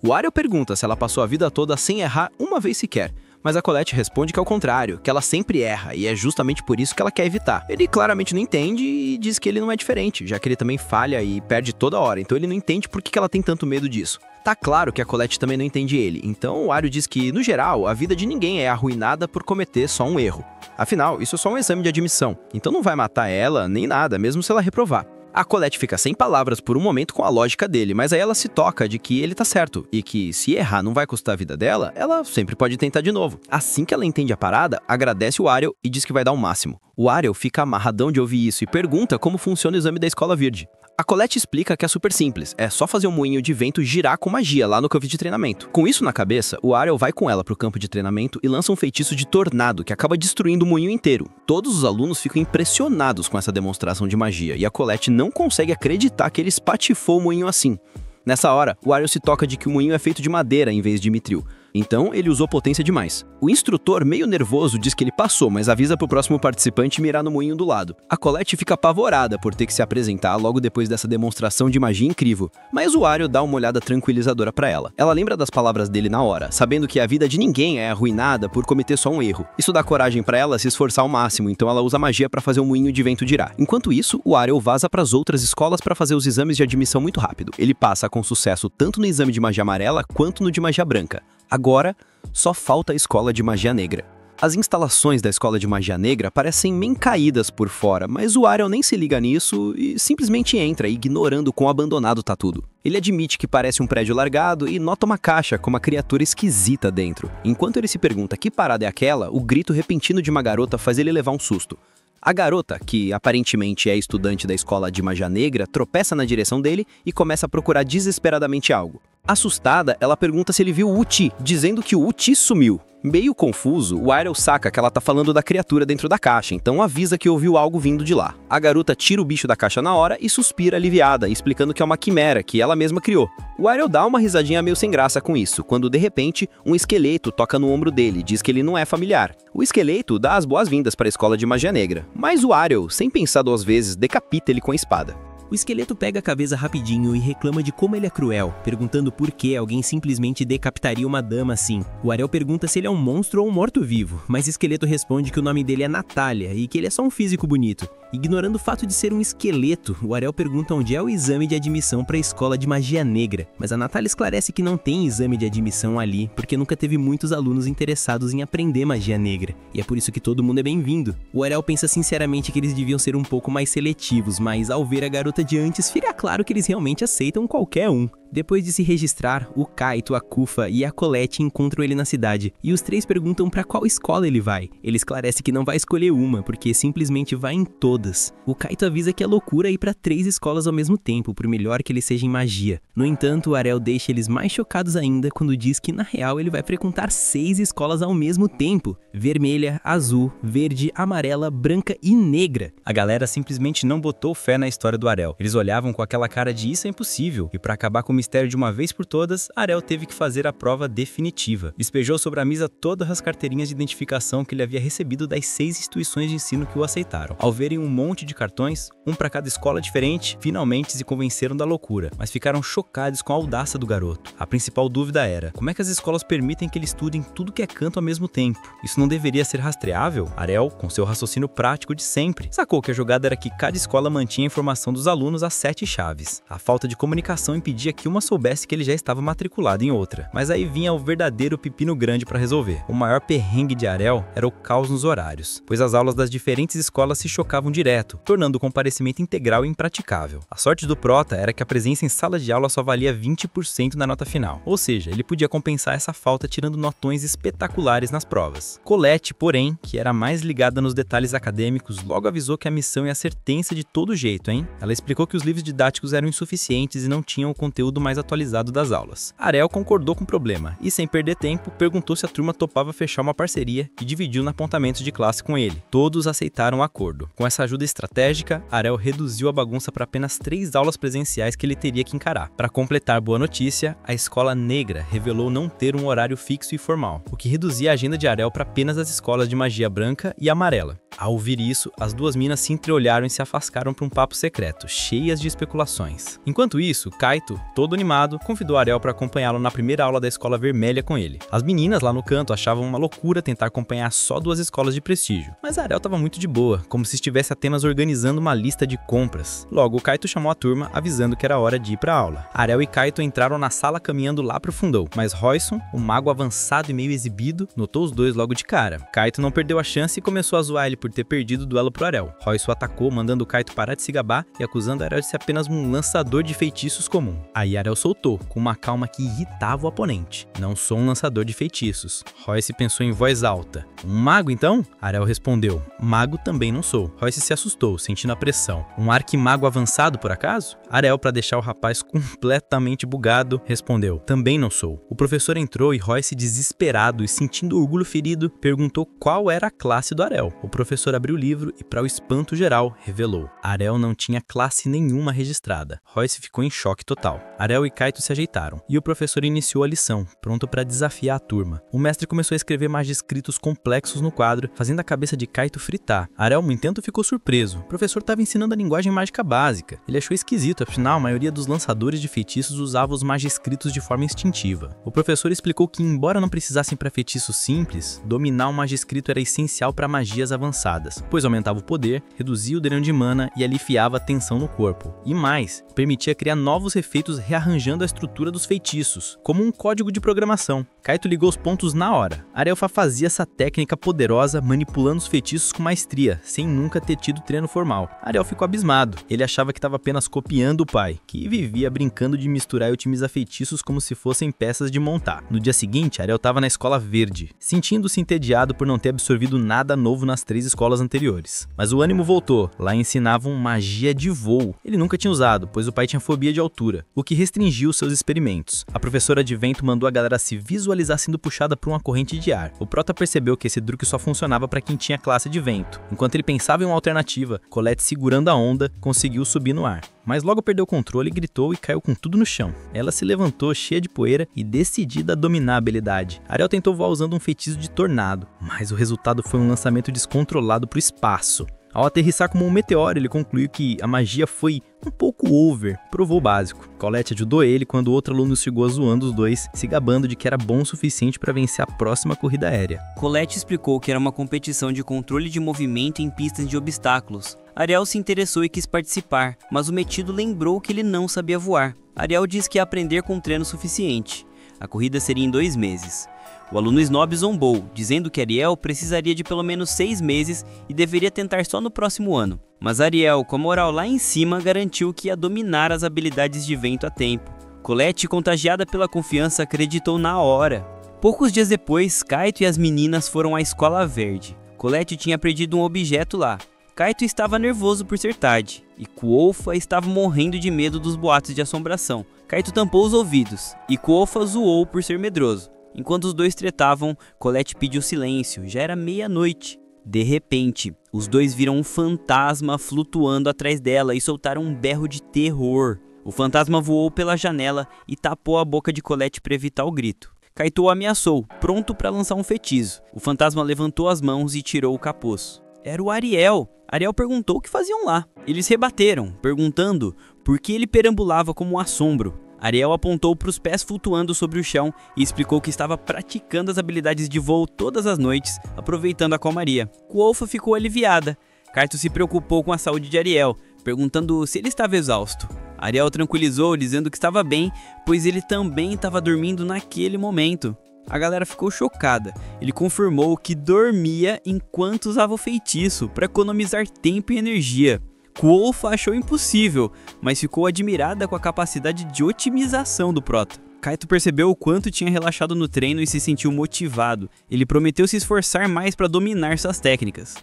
O Ariel pergunta se ela passou a vida toda sem errar uma vez sequer, mas a Colette responde que é o contrário, que ela sempre erra e é justamente por isso que ela quer evitar. Ele claramente não entende e diz que ele não é diferente, já que ele também falha e perde toda hora, então ele não entende por que ela tem tanto medo disso. Tá claro que a Colette também não entende ele, então o Ariel diz que, no geral, a vida de ninguém é arruinada por cometer só um erro. Afinal, isso é só um exame de admissão, então não vai matar ela nem nada, mesmo se ela reprovar. A Colette fica sem palavras por um momento com a lógica dele, mas aí ela se toca de que ele tá certo, e que se errar não vai custar a vida dela, ela sempre pode tentar de novo. Assim que ela entende a parada, agradece o Ariel e diz que vai dar o máximo. O Ariel fica amarradão de ouvir isso e pergunta como funciona o exame da Escola Verde. A Colette explica que é super simples, é só fazer um moinho de vento girar com magia lá no campo de treinamento. Com isso na cabeça, o Ariel vai com ela pro campo de treinamento e lança um feitiço de tornado que acaba destruindo o moinho inteiro. Todos os alunos ficam impressionados com essa demonstração de magia e a Colette não consegue acreditar que ele espatifou o moinho assim. Nessa hora, o Ariel se toca de que o moinho é feito de madeira em vez de Mithril. Então, ele usou potência demais. O instrutor, meio nervoso, diz que ele passou, mas avisa pro próximo participante mirar no moinho do lado. A Colette fica apavorada por ter que se apresentar logo depois dessa demonstração de magia incrível, mas o Ariel dá uma olhada tranquilizadora pra ela. Ela lembra das palavras dele na hora, sabendo que a vida de ninguém é arruinada por cometer só um erro. Isso dá coragem pra ela se esforçar ao máximo, então ela usa magia pra fazer o moinho de vento girar. Enquanto isso, o Ariel vaza pras outras escolas pra fazer os exames de admissão muito rápido. Ele passa com sucesso tanto no exame de magia amarela quanto no de magia branca. Agora, só falta a escola de magia negra. As instalações da Escola de Magia Negra parecem meio caídas por fora, mas o Ariel nem se liga nisso e simplesmente entra, ignorando quão abandonado tá tudo. Ele admite que parece um prédio largado e nota uma caixa com uma criatura esquisita dentro. Enquanto ele se pergunta que parada é aquela, o grito repentino de uma garota faz ele levar um susto. A garota, que aparentemente é estudante da Escola de Magia Negra, tropeça na direção dele e começa a procurar desesperadamente algo. Assustada, ela pergunta se ele viu o Uchi, dizendo que o Uchi sumiu. Meio confuso, o Ariel saca que ela tá falando da criatura dentro da caixa, então avisa que ouviu algo vindo de lá. A garota tira o bicho da caixa na hora e suspira aliviada, explicando que é uma quimera que ela mesma criou. O Ariel dá uma risadinha meio sem graça com isso, quando de repente um esqueleto toca no ombro dele e diz que ele não é familiar. O esqueleto dá as boas-vindas para a Escola de Magia Negra, mas o Ariel, sem pensar duas vezes, decapita ele com a espada. O esqueleto pega a cabeça rapidinho e reclama de como ele é cruel, perguntando por que alguém simplesmente decapitaria uma dama assim. O Ariel pergunta se ele é um monstro ou um morto-vivo, mas o esqueleto responde que o nome dele é Natália e que ele é só um físico bonito. Ignorando o fato de ser um esqueleto, o Ariel pergunta onde é o exame de admissão para a Escola de Magia Negra, mas a Natália esclarece que não tem exame de admissão ali, porque nunca teve muitos alunos interessados em aprender magia negra, e é por isso que todo mundo é bem-vindo. O Ariel pensa sinceramente que eles deviam ser um pouco mais seletivos, mas ao ver a garota de antes, fica claro que eles realmente aceitam qualquer um. Depois de se registrar, o Kaito, a Kufa e a Colette encontram ele na cidade, e os três perguntam para qual escola ele vai. Ele esclarece que não vai escolher uma, porque simplesmente vai em todas. O Kaito avisa que é loucura ir para 3 escolas ao mesmo tempo, por melhor que ele seja em magia. No entanto, o Ariel deixa eles mais chocados ainda quando diz que na real ele vai frequentar 6 escolas ao mesmo tempo. Vermelha, azul, verde, amarela, branca e negra. A galera simplesmente não botou fé na história do Ariel. Eles olhavam com aquela cara de isso é impossível, e para acabar com o mistério de uma vez por todas, Ariel teve que fazer a prova definitiva. Despejou sobre a mesa todas as carteirinhas de identificação que ele havia recebido das 6 instituições de ensino que o aceitaram. Ao verem um monte de cartões, um para cada escola diferente, finalmente se convenceram da loucura, mas ficaram chocados com a audácia do garoto. A principal dúvida era, como é que as escolas permitem que ele estude em tudo que é canto ao mesmo tempo? Isso não deveria ser rastreável? Ariel, com seu raciocínio prático de sempre, sacou que a jogada era que cada escola mantinha a informação dos alunos às 7 chaves. A falta de comunicação impedia que uma soubesse que ele já estava matriculado em outra. Mas aí vinha o verdadeiro pepino grande para resolver. O maior perrengue de Ariel era o caos nos horários, pois as aulas das diferentes escolas se chocavam direto, tornando o comparecimento integral impraticável. A sorte do Prota era que a presença em sala de aula só valia 20% na nota final, ou seja, ele podia compensar essa falta tirando notões espetaculares nas provas. Colette, porém, que era mais ligada nos detalhes acadêmicos, logo avisou que a missão ia ser tensa de todo jeito, hein? Ela explicou que os livros didáticos eram insuficientes e não tinham o conteúdo mais atualizado das aulas. Ariel concordou com o problema e, sem perder tempo, perguntou se a turma topava fechar uma parceria e dividiu no apontamento de classe com ele. Todos aceitaram o acordo. Com essa ajuda estratégica, Ariel reduziu a bagunça para apenas 3 aulas presenciais que ele teria que encarar. Para completar boa notícia, a Escola Negra revelou não ter um horário fixo e formal, o que reduzia a agenda de Ariel para apenas as escolas de magia branca e amarela. Ao ouvir isso, as duas minas se entreolharam e se afascaram para um papo secreto, cheias de especulações. Enquanto isso, Kaito, todo animado, convidou Ariel para acompanhá-lo na primeira aula da Escola Vermelha com ele. As meninas lá no canto achavam uma loucura tentar acompanhar só 2 escolas de prestígio, mas Ariel estava muito de boa, como se estivesse apenas organizando uma lista de compras. Logo, Kaito chamou a turma, avisando que era hora de ir para a aula. Ariel e Kaito entraram na sala caminhando lá pro fundão, mas Royson, um mago avançado e meio exibido, notou os dois logo de cara. Kaito não perdeu a chance e começou a zoar ele por ter perdido o duelo pro Ariel. Royson atacou, mandando Kaito parar de se gabar e acusando Ariel de ser apenas um lançador de feitiços comum. Aí Ariel soltou, com uma calma que irritava o oponente. Não sou um lançador de feitiços. Royce pensou em voz alta. Um mago então? Ariel respondeu. Mago também não sou. Royce se assustou, sentindo a pressão. Um arquimago avançado por acaso? Ariel, para deixar o rapaz completamente bugado, respondeu. Também não sou. O professor entrou e Royce, desesperado e sentindo o orgulho ferido, perguntou qual era a classe do Ariel. O professor abriu o livro e, para o espanto geral, revelou. Ariel não tinha classe nenhuma registrada. Royce ficou em choque total. Ariel e Kaito se ajeitaram, e o professor iniciou a lição, pronto para desafiar a turma. O mestre começou a escrever magiescritos complexos no quadro, fazendo a cabeça de Kaito fritar. Ariel, no entanto, ficou surpreso. O professor estava ensinando a linguagem mágica básica. Ele achou esquisito, afinal, a maioria dos lançadores de feitiços usava os magiescritos de forma instintiva. O professor explicou que, embora não precisassem para feitiços simples, dominar um magiescrito era essencial para magias avançadas. avançadas, pois aumentava o poder, reduzia o dreno de mana e aliviava a tensão no corpo. E mais, permitia criar novos efeitos rearranjando a estrutura dos feitiços, como um código de programação. Kaito ligou os pontos na hora. Ariel fazia essa técnica poderosa manipulando os feitiços com maestria, sem nunca ter tido treino formal. Ariel ficou abismado. Ele achava que estava apenas copiando o pai, que vivia brincando de misturar e otimizar feitiços como se fossem peças de montar. No dia seguinte, Ariel estava na escola verde, sentindo-se entediado por não ter absorvido nada novo nas 3 escolas anteriores. Mas o ânimo voltou. Lá ensinavam magia de voo. Ele nunca tinha usado, pois o pai tinha fobia de altura, o que restringiu seus experimentos. A professora de vento mandou a galera se visualizar sendo puxada por uma corrente de ar. O prota percebeu que esse truque só funcionava para quem tinha classe de vento. Enquanto ele pensava em uma alternativa, Colette, segurando a onda, conseguiu subir no ar. Mas logo perdeu o controle, gritou e caiu com tudo no chão. Ela se levantou cheia de poeira e decidida a dominar a habilidade. Ariel tentou voar usando um feitiço de tornado, mas o resultado foi um lançamento descontrolado para o espaço. Ao aterrissar como um meteoro, ele concluiu que a magia foi um pouco over, provou o básico. Colette ajudou ele quando o outro aluno chegou zoando os dois, se gabando de que era bom o suficiente para vencer a próxima corrida aérea. Colette explicou que era uma competição de controle de movimento em pistas de obstáculos. Ariel se interessou e quis participar, mas o metido lembrou que ele não sabia voar. Ariel disse que ia aprender com treino suficiente. A corrida seria em 2 meses. O aluno snob zombou, dizendo que Ariel precisaria de pelo menos 6 meses e deveria tentar só no próximo ano. Mas Ariel, com a moral lá em cima, garantiu que ia dominar as habilidades de vento a tempo. Colette, contagiada pela confiança, acreditou na hora. Poucos dias depois, Kaito e as meninas foram à Escola Verde. Colette tinha perdido um objeto lá. Kaito estava nervoso por ser tarde, e Kuofa estava morrendo de medo dos boatos de assombração. Kaito tampou os ouvidos, e Kuofa zoou por ser medroso. Enquanto os dois tretavam, Colette pediu silêncio, já era meia-noite. De repente, os dois viram um fantasma flutuando atrás dela e soltaram um berro de terror. O fantasma voou pela janela e tapou a boca de Colette para evitar o grito. Kaito ameaçou, pronto para lançar um feitiço. O fantasma levantou as mãos e tirou o capuz. Era o Ariel. Ariel perguntou o que faziam lá. Eles rebateram, perguntando por que ele perambulava como um assombro. Ariel apontou para os pés flutuando sobre o chão e explicou que estava praticando as habilidades de voo todas as noites, aproveitando a calmaria. Kuofa ficou aliviada. Kaito se preocupou com a saúde de Ariel, perguntando se ele estava exausto. Ariel tranquilizou, dizendo que estava bem, pois ele também estava dormindo naquele momento. A galera ficou chocada. Ele confirmou que dormia enquanto usava o feitiço para economizar tempo e energia. Kuofa achou impossível, mas ficou admirada com a capacidade de otimização do prota. Kaito percebeu o quanto tinha relaxado no treino e se sentiu motivado. Ele prometeu se esforçar mais para dominar suas técnicas.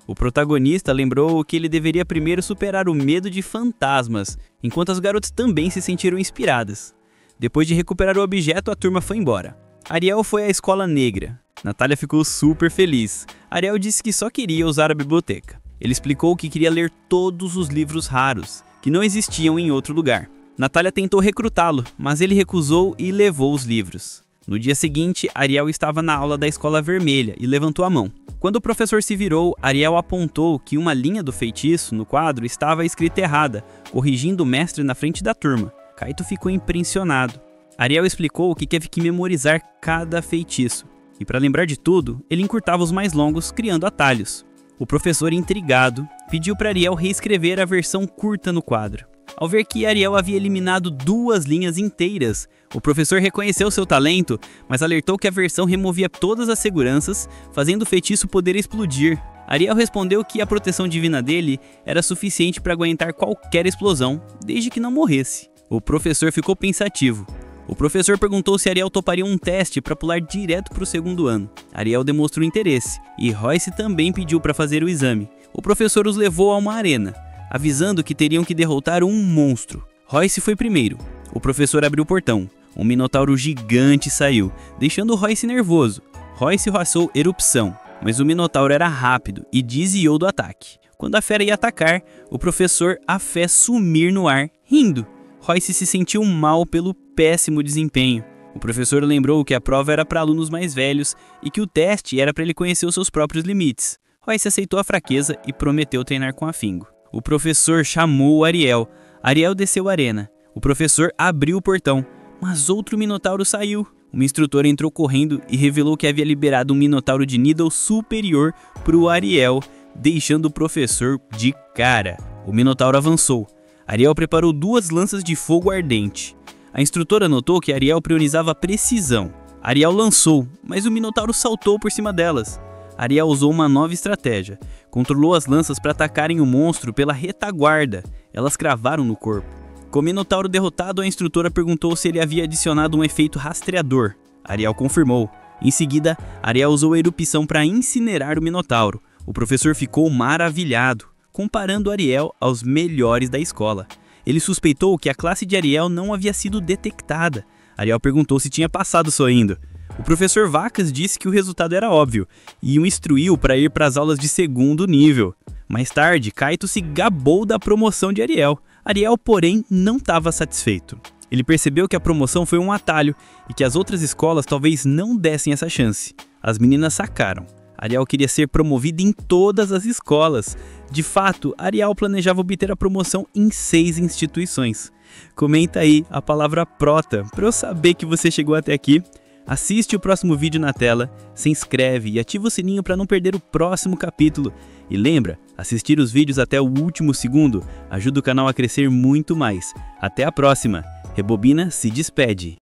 O protagonista lembrou que ele deveria primeiro superar o medo de fantasmas, enquanto as garotas também se sentiram inspiradas. Depois de recuperar o objeto, a turma foi embora. Ariel foi à escola negra. Natália ficou super feliz. Ariel disse que só queria usar a biblioteca. Ele explicou que queria ler todos os livros raros, que não existiam em outro lugar. Natália tentou recrutá-lo, mas ele recusou e levou os livros. No dia seguinte, Ariel estava na aula da Escola Vermelha e levantou a mão. Quando o professor se virou, Ariel apontou que uma linha do feitiço no quadro estava escrita errada, corrigindo o mestre na frente da turma. Kaito ficou impressionado. Ariel explicou que teve que memorizar cada feitiço, e para lembrar de tudo, ele encurtava os mais longos, criando atalhos. O professor, intrigado, pediu para Ariel reescrever a versão curta no quadro. Ao ver que Ariel havia eliminado 2 linhas inteiras, o professor reconheceu seu talento, mas alertou que a versão removia todas as seguranças, fazendo o feitiço poder explodir. Ariel respondeu que a proteção divina dele era suficiente para aguentar qualquer explosão, desde que não morresse. O professor ficou pensativo. O professor perguntou se Ariel toparia um teste para pular direto para o 2º ano. Ariel demonstrou interesse, e Royce também pediu para fazer o exame. O professor os levou a uma arena, avisando que teriam que derrotar um monstro. Royce foi primeiro. O professor abriu o portão. Um minotauro gigante saiu, deixando Royce nervoso. Royce roçou erupção, mas o minotauro era rápido e desviou do ataque. Quando a fera ia atacar, o professor a fez sumir no ar, rindo. Royce se sentiu mal pelo péssimo desempenho. O professor lembrou que a prova era para alunos mais velhos e que o teste era para ele conhecer os seus próprios limites. Royce aceitou a fraqueza e prometeu treinar com afinco. O professor chamou Ariel. Ariel desceu a arena. O professor abriu o portão, mas outro minotauro saiu. Uma instrutora entrou correndo e revelou que havia liberado um minotauro de nível superior para o Ariel, deixando o professor de cara. O Minotauro avançou. Ariel preparou 2 lanças de fogo ardente. A instrutora notou que Ariel priorizava precisão. Ariel lançou, mas o Minotauro saltou por cima delas. Ariel usou uma nova estratégia. Controlou as lanças para atacarem o monstro pela retaguarda. Elas cravaram no corpo. Com o Minotauro derrotado, a instrutora perguntou se ele havia adicionado um efeito rastreador. Ariel confirmou. Em seguida, Ariel usou a erupção para incinerar o Minotauro. O professor ficou maravilhado, comparando Ariel aos melhores da escola. Ele suspeitou que a classe de Ariel não havia sido detectada. Ariel perguntou se tinha passado sorrindo. O professor Vacas disse que o resultado era óbvio e o instruiu para ir para as aulas de 2º nível. Mais tarde, Kaito se gabou da promoção de Ariel. Ariel, porém, não estava satisfeito. Ele percebeu que a promoção foi um atalho e que as outras escolas talvez não dessem essa chance. As meninas sacaram. Ariel queria ser promovida em todas as escolas. De fato, Ariel planejava obter a promoção em 6 instituições. Comenta aí a palavra prota para eu saber que você chegou até aqui. Assiste o próximo vídeo na tela, se inscreve e ativa o sininho para não perder o próximo capítulo. E lembra, assistir os vídeos até o último segundo ajuda o canal a crescer muito mais. Até a próxima! Rebobina se despede.